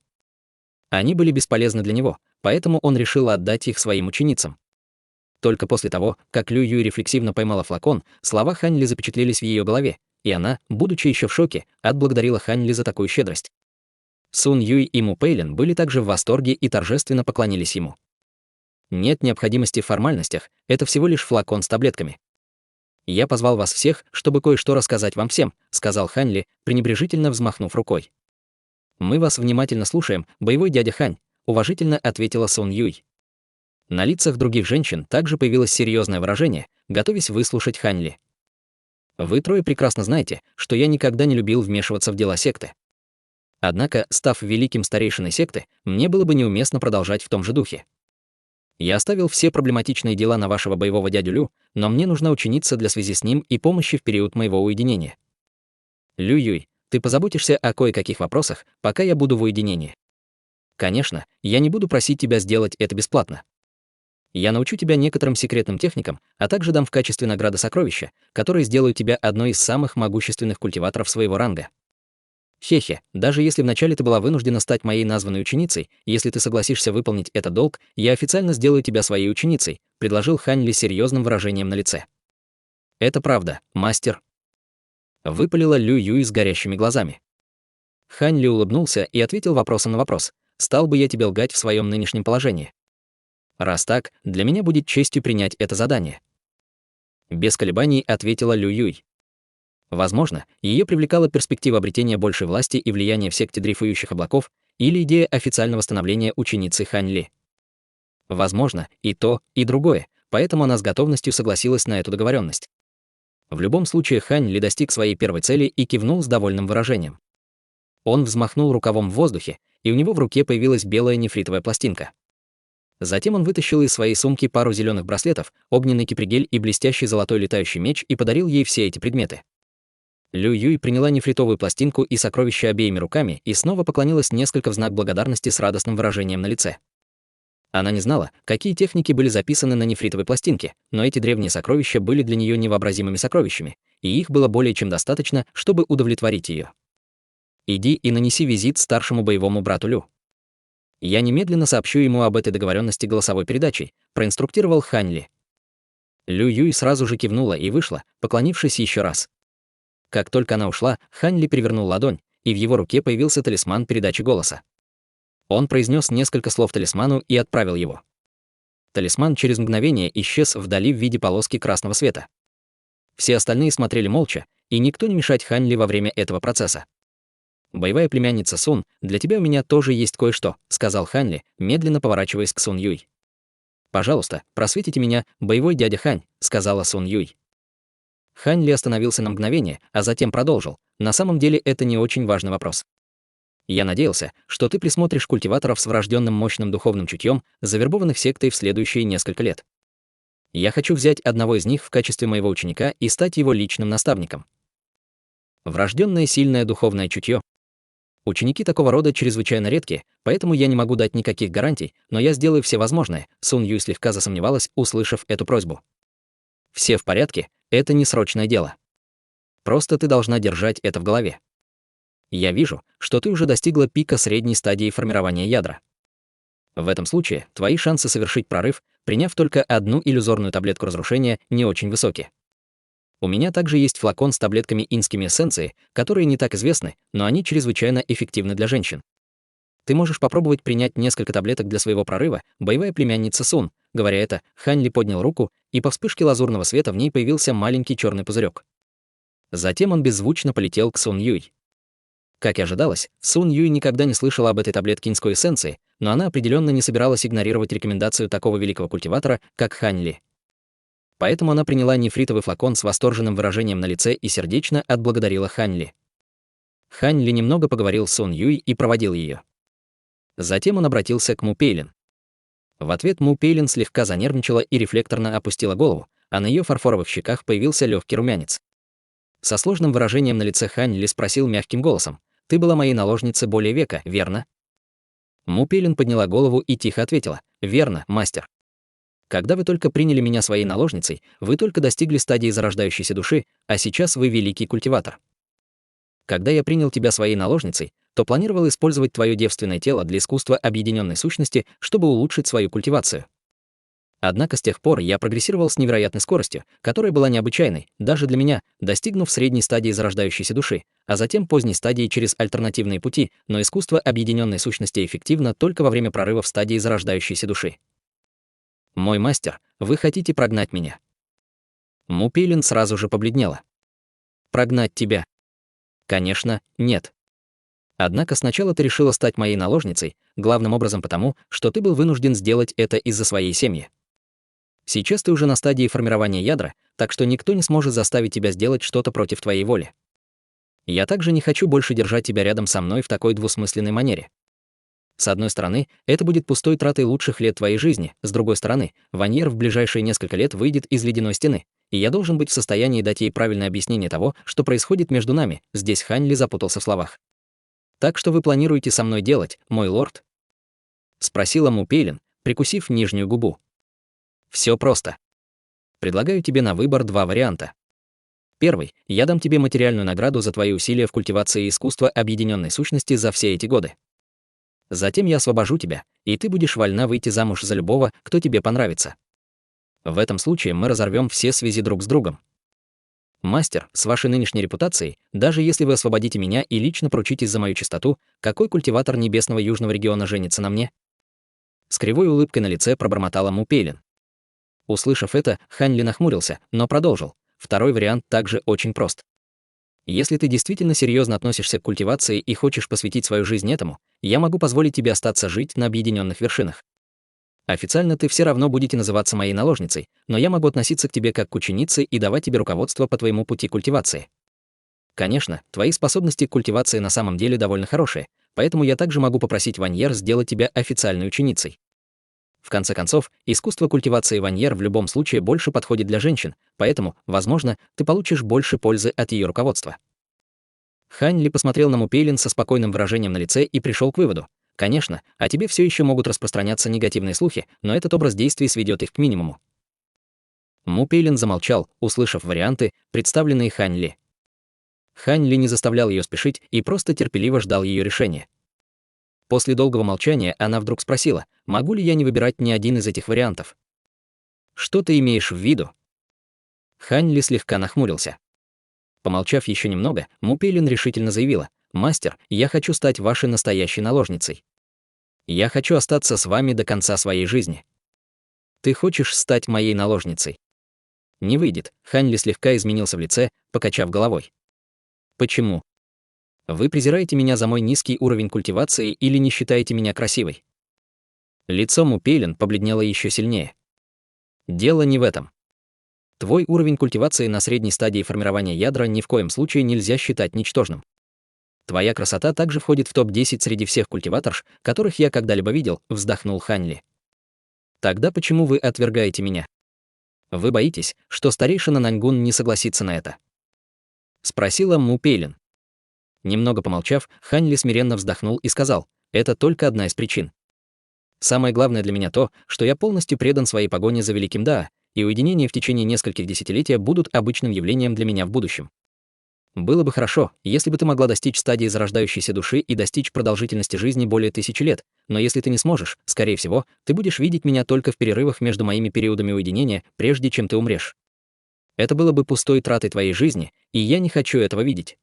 Они были бесполезны для него, поэтому он решил отдать их своим ученицам. Только после того, как Лю Юй рефлексивно поймала флакон, слова Хань Ли запечатлелись в ее голове, и она, будучи еще в шоке, отблагодарила Хань Ли за такую щедрость. Сун Юй и Му Пэйлин были также в восторге и торжественно поклонились ему. Нет необходимости в формальностях, это всего лишь флакон с таблетками. «Я позвал вас всех, чтобы кое-что рассказать вам всем», сказал Хань Ли, пренебрежительно взмахнув рукой. «Мы вас внимательно слушаем, боевой дядя Хань», уважительно ответила Сун Юй. На лицах других женщин также появилось серьезное выражение, готовясь выслушать Хань Ли. «Вы трое прекрасно знаете, что я никогда не любил вмешиваться в дела секты. Однако, став великим старейшиной секты, мне было бы неуместно продолжать в том же духе. Я оставил все проблематичные дела на вашего боевого дядю Лю, но мне нужна ученица для связи с ним и помощи в период моего уединения. Лю Юй, ты позаботишься о кое-каких вопросах, пока я буду в уединении. Конечно, я не буду просить тебя сделать это бесплатно. Я научу тебя некоторым секретным техникам, а также дам в качестве награды сокровища, которые сделают тебя одной из самых могущественных культиваторов своего ранга. Хе-хе, даже если вначале ты была вынуждена стать моей названной ученицей, если ты согласишься выполнить этот долг, я официально сделаю тебя своей ученицей», предложил Хань Ли с серьезным выражением на лице. «Это правда, мастер», выпалила Лю Юй с горящими глазами. Хань Ли улыбнулся и ответил вопросом на вопрос: «Стал бы я тебе лгать в своем нынешнем положении? Раз так, для меня будет честью принять это задание». Без колебаний ответила Лю Юй. Возможно, ее привлекала перспектива обретения большей власти и влияния в секте дрейфующих облаков или идея официального становления ученицы Хань Ли. Возможно, и то, и другое, поэтому она с готовностью согласилась на эту договоренность. В любом случае Хань Ли достиг своей первой цели и кивнул с довольным выражением. Он взмахнул рукавом в воздухе, и у него в руке появилась белая нефритовая пластинка. Затем он вытащил из своей сумки пару зеленых браслетов, огненный кипригель и блестящий золотой летающий меч и подарил ей все эти предметы. Лю Юй приняла нефритовую пластинку и сокровища обеими руками и снова поклонилась несколько в знак благодарности с радостным выражением на лице. Она не знала, какие техники были записаны на нефритовой пластинке, но эти древние сокровища были для нее невообразимыми сокровищами, и их было более чем достаточно, чтобы удовлетворить ее. «Иди и нанеси визит старшему боевому брату Лю. Я немедленно сообщу ему об этой договоренности голосовой передачей», проинструктировал Хань Ли. Лю Юй сразу же кивнула и вышла, поклонившись еще раз. Как только она ушла, Хань Ли перевернул ладонь, и в его руке появился талисман передачи голоса. Он произнес несколько слов талисману и отправил его. Талисман через мгновение исчез вдали в виде полоски красного света. Все остальные смотрели молча, и никто не мешать Хань Ли во время этого процесса. «Боевая племянница Сун, для тебя у меня тоже есть кое-что», сказал Хань Ли, медленно поворачиваясь к Сун Юй. «Пожалуйста, просветите меня, боевой дядя Хань», сказала Сун Юй. Хань Ли остановился на мгновение, а затем продолжил: «На самом деле это не очень важный вопрос. Я надеялся, что ты присмотришь культиваторов с врожденным мощным духовным чутьем, завербованных сектой в следующие несколько лет. Я хочу взять одного из них в качестве моего ученика и стать его личным наставником». Врожденное сильное духовное чутье. Ученики такого рода чрезвычайно редкие, поэтому я не могу дать никаких гарантий, но я сделаю все возможное. Сун Юй слегка засомневалась, услышав эту просьбу. «Все в порядке, это не срочное дело. Просто ты должна держать это в голове. Я вижу, что ты уже достигла пика средней стадии формирования ядра. В этом случае твои шансы совершить прорыв, приняв только одну иллюзорную таблетку разрушения, не очень высоки. У меня также есть флакон с таблетками инскими эссенции, которые не так известны, но они чрезвычайно эффективны для женщин. Ты можешь попробовать принять несколько таблеток для своего прорыва, боевая племянница Сун». Говоря это, Хань Ли поднял руку, и по вспышке лазурного света в ней появился маленький черный пузырек. Затем он беззвучно полетел к Сун Юй. Как и ожидалось, Сун Юй никогда не слышала об этой таблетке инской эссенции, но она определенно не собиралась игнорировать рекомендацию такого великого культиватора, как Хань Ли. Поэтому она приняла нефритовый флакон с восторженным выражением на лице и сердечно отблагодарила Хань Ли. Хань Ли немного поговорил с Сун Юй и проводил ее. Затем он обратился к Му Пэйлин. В ответ Му Пэйлин слегка занервничала и рефлекторно опустила голову, а на ее фарфоровых щеках появился легкий румянец. Со сложным выражением на лице Хань Ли спросил мягким голосом: «Ты была моей наложницей более века, верно?» Му Пэйлин подняла голову и тихо ответила: «Верно, мастер. Когда вы только приняли меня своей наложницей, вы только достигли стадии зарождающейся души, а сейчас вы великий культиватор. Когда я принял тебя своей наложницей, то планировал использовать твое девственное тело для искусства объединенной сущности, чтобы улучшить свою культивацию. Однако с тех пор я прогрессировал с невероятной скоростью, которая была необычайной, даже для меня, достигнув средней стадии зарождающейся души, а затем поздней стадии через альтернативные пути, но искусство объединенной сущности эффективно только во время прорыва в стадии зарождающейся души. Мой мастер, вы хотите прогнать меня? Мупейлин сразу же побледнела. Прогнать тебя? Конечно, нет. Однако сначала ты решила стать моей наложницей, главным образом потому, что ты был вынужден сделать это из-за своей семьи. Сейчас ты уже на стадии формирования ядра, так что никто не сможет заставить тебя сделать что-то против твоей воли. Я также не хочу больше держать тебя рядом со мной в такой двусмысленной манере. С одной стороны, это будет пустой тратой лучших лет твоей жизни, с другой стороны, Ваньер в ближайшие несколько лет выйдет из ледяной стены, и я должен быть в состоянии дать ей правильное объяснение того, что происходит между нами. Здесь Хань Ли запутался в словах. «Так что вы планируете со мной делать, мой лорд?» — спросила Мупейлин, прикусив нижнюю губу. «Все просто. Предлагаю тебе на выбор два варианта. Первый — я дам тебе материальную награду за твои усилия в культивации искусства объединенной сущности за все эти годы. Затем я освобожу тебя, и ты будешь вольна выйти замуж за любого, кто тебе понравится. В этом случае мы разорвем все связи друг с другом. Мастер, с вашей нынешней репутацией, даже если вы освободите меня и лично поручитесь за мою чистоту, какой культиватор небесного южного региона женится на мне?» С кривой улыбкой на лице пробормотала Мупейлин. Услышав это, Хань Ли нахмурился, но продолжил. Второй вариант также очень прост. Если ты действительно серьезно относишься к культивации и хочешь посвятить свою жизнь этому, я могу позволить тебе остаться жить на объединенных вершинах. Официально ты все равно будете называться моей наложницей, но я могу относиться к тебе как к ученице и давать тебе руководство по твоему пути культивации. Конечно, твои способности к культивации на самом деле довольно хорошие, поэтому я также могу попросить Ваньер сделать тебя официальной ученицей. В конце концов, искусство культивации Ваньер в любом случае больше подходит для женщин, поэтому, возможно, ты получишь больше пользы от ее руководства. Хань Ли посмотрел на Мупейлин со спокойным выражением на лице и пришел к выводу. Конечно, о тебе все еще могут распространяться негативные слухи, но этот образ действий сведет их к минимуму. Мупейлин замолчал, услышав варианты, представленные Хань Ли. Хань Ли не заставлял ее спешить и просто терпеливо ждал ее решения. После долгого молчания она вдруг спросила, могу ли я не выбирать ни один из этих вариантов. «Что ты имеешь в виду?» Хань Ли слегка нахмурился. Помолчав еще немного, Мупейлин решительно заявила, «Мастер, я хочу стать вашей настоящей наложницей. Я хочу остаться с вами до конца своей жизни. Ты хочешь стать моей наложницей?» «Не выйдет», — Хань Ли слегка изменился в лице, покачав головой. «Почему? Вы презираете меня за мой низкий уровень культивации или не считаете меня красивой?» Лицо Мупейлин побледнело еще сильнее. «Дело не в этом. Твой уровень культивации на средней стадии формирования ядра ни в коем случае нельзя считать ничтожным. Твоя красота также входит в топ-10 среди всех культиваторш, которых я когда-либо видел», — вздохнул Хань Ли. «Тогда почему вы отвергаете меня? Вы боитесь, что старейшина Наньгун не согласится на это?» — спросила Мупейлин. Немного помолчав, Хань Ли смиренно вздохнул и сказал, «Это только одна из причин. Самое главное для меня то, что я полностью предан своей погоне за великим Даа, и уединение в течение нескольких десятилетий будут обычным явлением для меня в будущем. Было бы хорошо, если бы ты могла достичь стадии зарождающейся души и достичь продолжительности жизни более 1000 лет, но если ты не сможешь, скорее всего, ты будешь видеть меня только в перерывах между моими периодами уединения, прежде чем ты умрешь. Это было бы пустой тратой твоей жизни, и я не хочу этого видеть».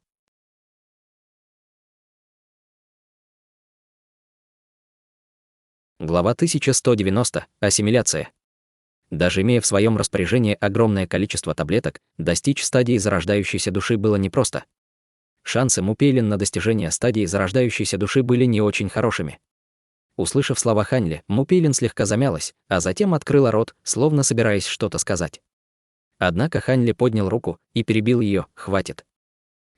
Глава 1190. Ассимиляция. Даже имея в своем распоряжении огромное количество таблеток, достичь стадии зарождающейся души было непросто. Шансы Мупейлин на достижение стадии зарождающейся души были не очень хорошими. Услышав слова Хань Ли, Мупейлин слегка замялась, а затем открыла рот, словно собираясь что-то сказать. Однако Хань Ли поднял руку и перебил ее: «Хватит.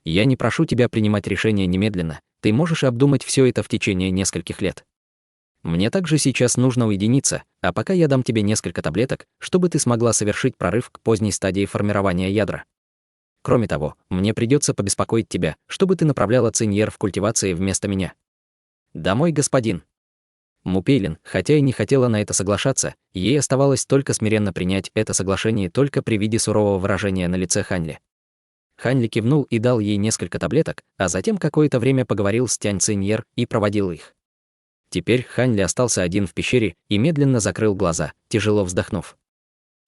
Я не прошу тебя принимать решение немедленно, ты можешь обдумать все это в течение нескольких лет. Мне также сейчас нужно уединиться, а пока я дам тебе несколько таблеток, чтобы ты смогла совершить прорыв к поздней стадии формирования ядра. Кроме того, мне придется побеспокоить тебя, чтобы ты направляла Циньер в культивации вместо меня». «Да, мой господин». Мупейлин, хотя и не хотела на это соглашаться, ей оставалось только смиренно принять это соглашение только при виде сурового выражения на лице Хань Ли. Хань Ли кивнул и дал ей несколько таблеток, а затем какое-то время поговорил с Тянь Циньер и проводил их. Теперь Хань Ли остался один в пещере и медленно закрыл глаза, тяжело вздохнув.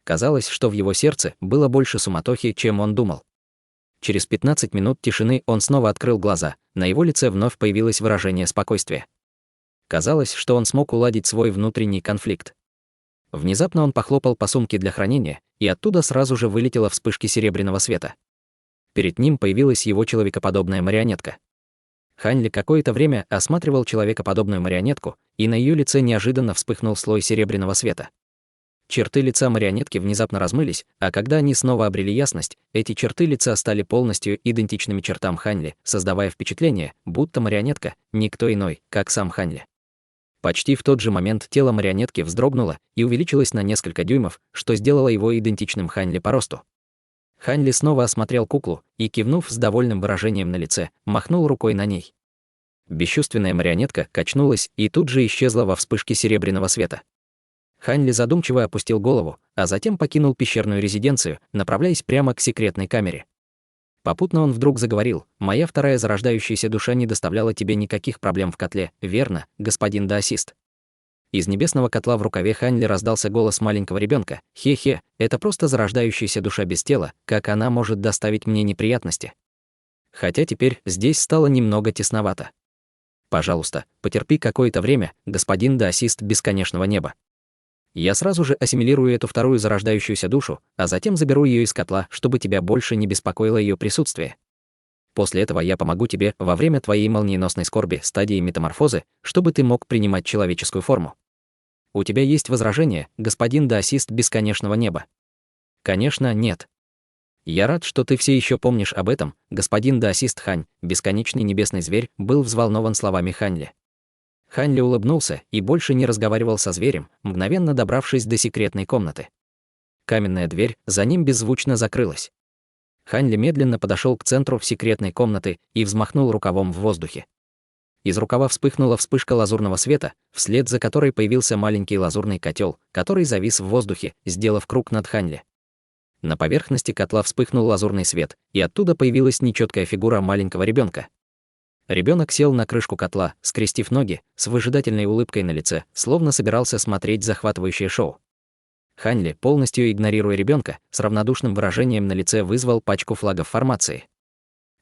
Казалось, что в его сердце было больше суматохи, чем он думал. Через 15 минут тишины он снова открыл глаза, на его лице вновь появилось выражение спокойствия. Казалось, что он смог уладить свой внутренний конфликт. Внезапно он похлопал по сумке для хранения, и оттуда сразу же вылетела вспышки серебряного света. Перед ним появилась его человекоподобная марионетка. Хань Ли какое-то время осматривал человекоподобную марионетку, и на ее лице неожиданно вспыхнул слой серебряного света. Черты лица марионетки внезапно размылись, а когда они снова обрели ясность, эти черты лица стали полностью идентичными чертам Хань Ли, создавая впечатление, будто марионетка — никто иной, как сам Хань Ли. Почти в тот же момент тело марионетки вздрогнуло и увеличилось на несколько дюймов, что сделало его идентичным Хань Ли по росту. Хань Ли снова осмотрел куклу и, кивнув с довольным выражением на лице, махнул рукой на ней. Бесчувственная марионетка качнулась и тут же исчезла во вспышке серебряного света. Хань Ли задумчиво опустил голову, а затем покинул пещерную резиденцию, направляясь прямо к секретной камере. Попутно он вдруг заговорил: «Моя вторая зарождающаяся душа не доставляла тебе никаких проблем в котле, верно, господин даосист?» Из небесного котла в рукаве Хань Ли раздался голос маленького ребенка: «Хе-хе, это просто зарождающаяся душа без тела, как она может доставить мне неприятности? Хотя теперь здесь стало немного тесновато. Пожалуйста, потерпи какое-то время, господин даосист бесконечного неба. Я сразу же ассимилирую эту вторую зарождающуюся душу, а затем заберу ее из котла, чтобы тебя больше не беспокоило ее присутствие. После этого я помогу тебе во время твоей молниеносной скорби, стадии метаморфозы, чтобы ты мог принимать человеческую форму. У тебя есть возражения, господин даосист бесконечного неба?» «Конечно, нет. Я рад, что ты все еще помнишь об этом, господин даосист Хань». Бесконечный небесный зверь был взволнован словами Хань Ли. Хань Ли улыбнулся и больше не разговаривал со зверем, мгновенно добравшись до секретной комнаты. Каменная дверь за ним беззвучно закрылась. Хань Ли медленно подошел к центру секретной комнаты и взмахнул рукавом в воздухе. Из рукава вспыхнула вспышка лазурного света, вслед за которой появился маленький лазурный котел, который завис в воздухе, сделав круг над Хань Ли. На поверхности котла вспыхнул лазурный свет, и оттуда появилась нечеткая фигура маленького ребенка. Ребенок сел на крышку котла, скрестив ноги, с выжидательной улыбкой на лице, словно собирался смотреть захватывающее шоу. Хань Ли, полностью игнорируя ребенка, с равнодушным выражением на лице вызвал пачку флагов формации.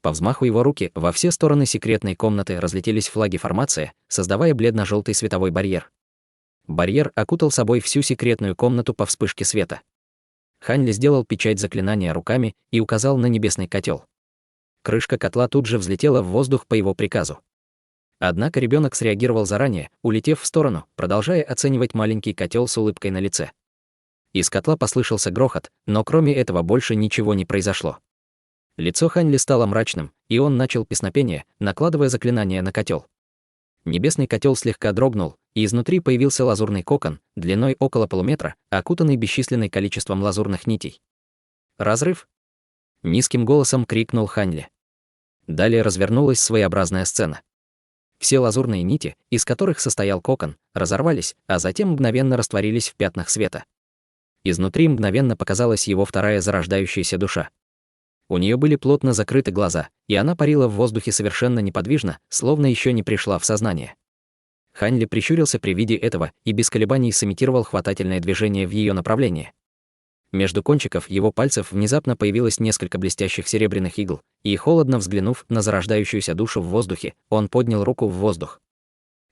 По взмаху его руки во все стороны секретной комнаты разлетелись флаги формации, создавая бледно-желтый световой барьер. Барьер окутал собой всю секретную комнату по вспышке света. Хань Ли сделал печать заклинания руками и указал на небесный котел. Крышка котла тут же взлетела в воздух по его приказу. Однако ребенок среагировал заранее, улетев в сторону, продолжая оценивать маленький котел с улыбкой на лице. Из котла послышался грохот, но кроме этого больше ничего не произошло. Лицо Хань Ли стало мрачным, и он начал песнопение, накладывая заклинание на котел. Небесный котел слегка дрогнул, и изнутри появился лазурный кокон, длиной около полуметра, окутанный бесчисленным количеством лазурных нитей. «Разрыв?» — низким голосом крикнул Хань Ли. Далее развернулась своеобразная сцена. Все лазурные нити, из которых состоял кокон, разорвались, а затем мгновенно растворились в пятнах света. Изнутри мгновенно показалась его вторая зарождающаяся душа. У нее были плотно закрыты глаза, и она парила в воздухе совершенно неподвижно, словно еще не пришла в сознание. Хань Ли прищурился при виде этого и без колебаний сымитировал хватательное движение в ее направлении. Между кончиков его пальцев внезапно появилось несколько блестящих серебряных игл, и, холодно взглянув на зарождающуюся душу в воздухе, он поднял руку в воздух.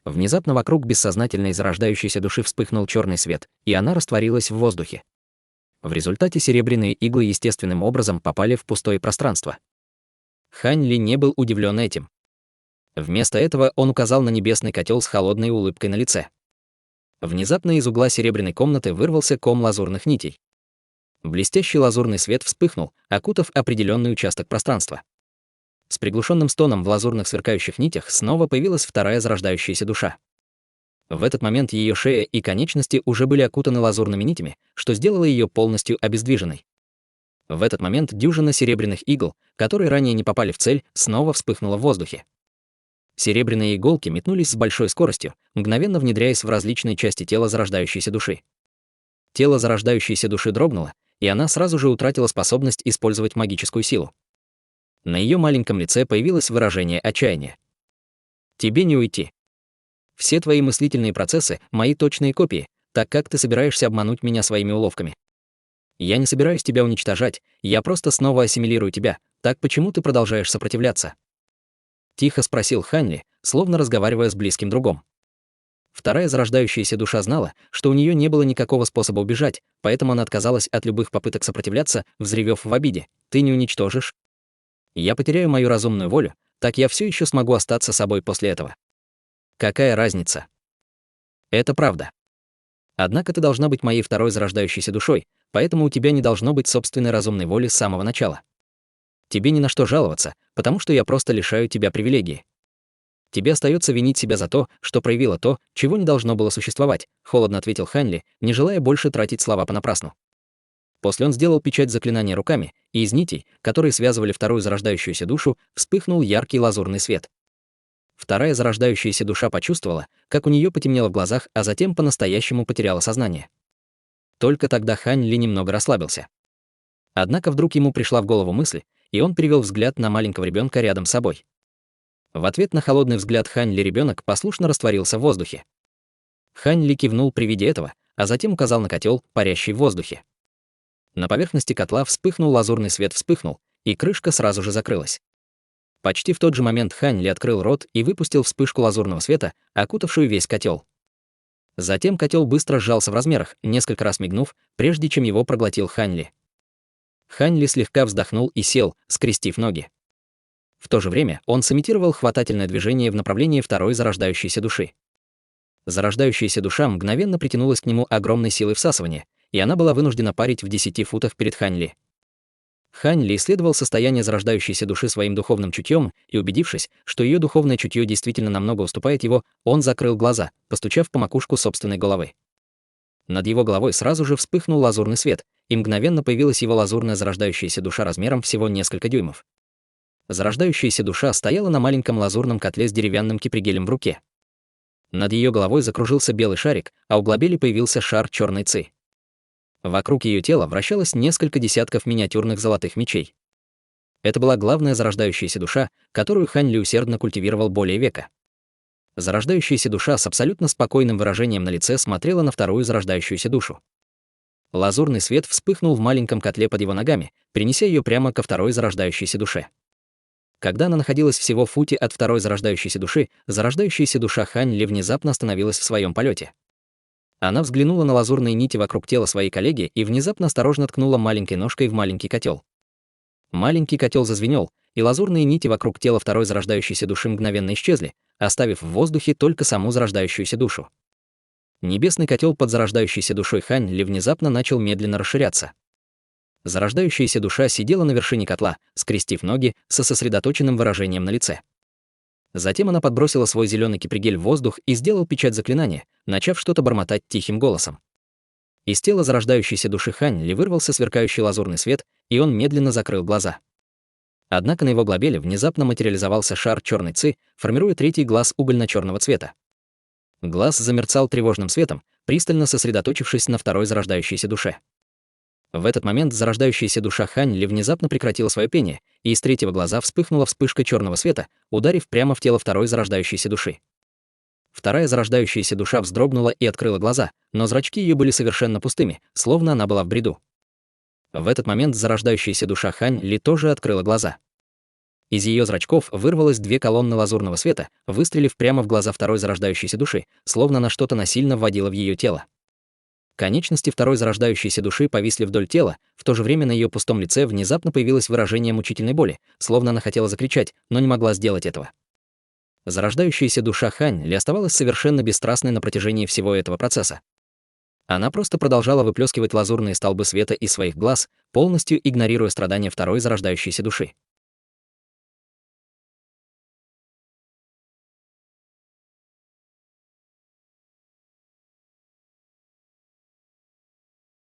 Внезапно вокруг бессознательной зарождающейся души вспыхнул черный свет, и она растворилась в воздухе. В результате серебряные иглы естественным образом попали в пустое пространство. Хань Ли не был удивлен этим. Вместо этого он указал на небесный котел с холодной улыбкой на лице. Внезапно из угла серебряной комнаты вырвался ком лазурных нитей. Блестящий лазурный свет вспыхнул, окутав определенный участок пространства. С приглушенным стоном в лазурных сверкающих нитях снова появилась вторая зарождающаяся душа. В этот момент ее шея и конечности уже были окутаны лазурными нитями, что сделало ее полностью обездвиженной. В этот момент дюжина серебряных игл, которые ранее не попали в цель, снова вспыхнула в воздухе. Серебряные иголки метнулись с большой скоростью, мгновенно внедряясь в различные части тела зарождающейся души. Тело зарождающейся души дрогнуло, и она сразу же утратила способность использовать магическую силу. На ее маленьком лице появилось выражение отчаяния. «Тебе не уйти. Все твои мыслительные процессы — мои точные копии, так как ты собираешься обмануть меня своими уловками. Я не собираюсь тебя уничтожать, я просто снова ассимилирую тебя, Так почему ты продолжаешь сопротивляться? Тихо спросил Хань, словно разговаривая с близким другом. Вторая зарождающаяся душа знала, что у нее не было никакого способа убежать, поэтому она отказалась от любых попыток сопротивляться, взревев в обиде. «Ты не уничтожишь? Я потеряю мою разумную волю, так я все еще смогу остаться собой после этого. Какая разница? Это правда. Однако ты должна быть моей второй зарождающейся душой, поэтому у тебя не должно быть собственной разумной воли с самого начала. Тебе ни на что жаловаться, потому что я просто лишаю тебя привилегии. Тебе остается винить себя за то, что проявила то, чего не должно было существовать», — холодно ответил Хань, не желая больше тратить слова понапрасну. После он сделал печать заклинания руками, и из нитей, которые связывали вторую зарождающуюся душу, вспыхнул яркий лазурный свет. Вторая зарождающаяся душа почувствовала, как у нее потемнело в глазах, а затем по-настоящему потеряла сознание. Только тогда Хань Ли немного расслабился. Однако вдруг ему пришла в голову мысль, и он перевел взгляд на маленького ребенка рядом с собой. В ответ на холодный взгляд Хань Ли ребенок послушно растворился в воздухе. Хань Ли кивнул при виде этого, а затем указал на котел, парящий в воздухе. На поверхности котла вспыхнул лазурный свет, и крышка сразу же закрылась. Почти в тот же момент Хань Ли открыл рот и выпустил вспышку лазурного света, окутавшую весь котел. Затем котел быстро сжался в размерах, несколько раз мигнув, прежде чем его проглотил Хань Ли. Хань Ли слегка вздохнул и сел, скрестив ноги. В то же время он сымитировал хватательное движение в направлении второй зарождающейся души. Зарождающаяся душа мгновенно притянулась к нему огромной силой всасывания, и она была вынуждена парить в 10 футах перед Хань Ли. Хань Ли исследовал состояние зарождающейся души своим духовным чутьем, и, убедившись, что ее духовное чутье действительно намного уступает его, он закрыл глаза, постучав по макушку собственной головы. Над его головой сразу же вспыхнул лазурный свет, и мгновенно появилась его лазурная зарождающаяся душа размером всего несколько дюймов. Зарождающаяся душа стояла на маленьком лазурном котле с деревянным кипригелем в руке. Над ее головой закружился белый шарик, а у глобели появился шар черной ци. Вокруг ее тела вращалось несколько десятков миниатюрных золотых мечей. Это была главная зарождающаяся душа, которую Хань Ли усердно культивировал более века. Зарождающаяся душа с абсолютно спокойным выражением на лице смотрела на вторую зарождающуюся душу. Лазурный свет вспыхнул в маленьком котле под его ногами, принеся ее прямо ко второй зарождающейся душе. Когда она находилась всего в футе от второй зарождающейся души, зарождающаяся душа Хань Ли внезапно остановилась в своем полете. Она взглянула на лазурные нити вокруг тела своей коллеги и внезапно осторожно ткнула маленькой ножкой в маленький котел. Маленький котел зазвенел, и лазурные нити вокруг тела второй зарождающейся души мгновенно исчезли, оставив в воздухе только саму зарождающуюся душу. Небесный котел под зарождающейся душой Хань Ли внезапно начал медленно расширяться. Зарождающаяся душа сидела на вершине котла, скрестив ноги, со сосредоточенным выражением на лице. Затем она подбросила свой зеленый кипригель в воздух и сделал печать заклинания, начав что-то бормотать тихим голосом. Из тела зарождающейся души Хань Ли вырвался сверкающий лазурный свет, и он медленно закрыл глаза. Однако на его глобеле внезапно материализовался шар черной ци, формируя третий глаз угольно-черного цвета. Глаз замерцал тревожным светом, пристально сосредоточившись на второй зарождающейся душе. В этот момент зарождающаяся душа Хань Ли внезапно прекратила свое пение, и из третьего глаза вспыхнула вспышка черного света, ударив прямо в тело второй зарождающейся души. Вторая зарождающаяся душа вздрогнула и открыла глаза, но зрачки ее были совершенно пустыми, словно она была в бреду. В этот момент зарождающаяся душа Хань Ли тоже открыла глаза. Из ее зрачков вырвалось 2 колонны лазурного света, выстрелив прямо в глаза второй зарождающейся души, словно она что-то насильно вводила в ее тело. Конечности второй зарождающейся души повисли вдоль тела, в то же время на ее пустом лице внезапно появилось выражение мучительной боли, словно она хотела закричать, но не могла сделать этого. Зарождающаяся душа Хань Ли оставалась совершенно бесстрастной на протяжении всего этого процесса. Она просто продолжала выплескивать лазурные столбы света из своих глаз, полностью игнорируя страдания второй зарождающейся души.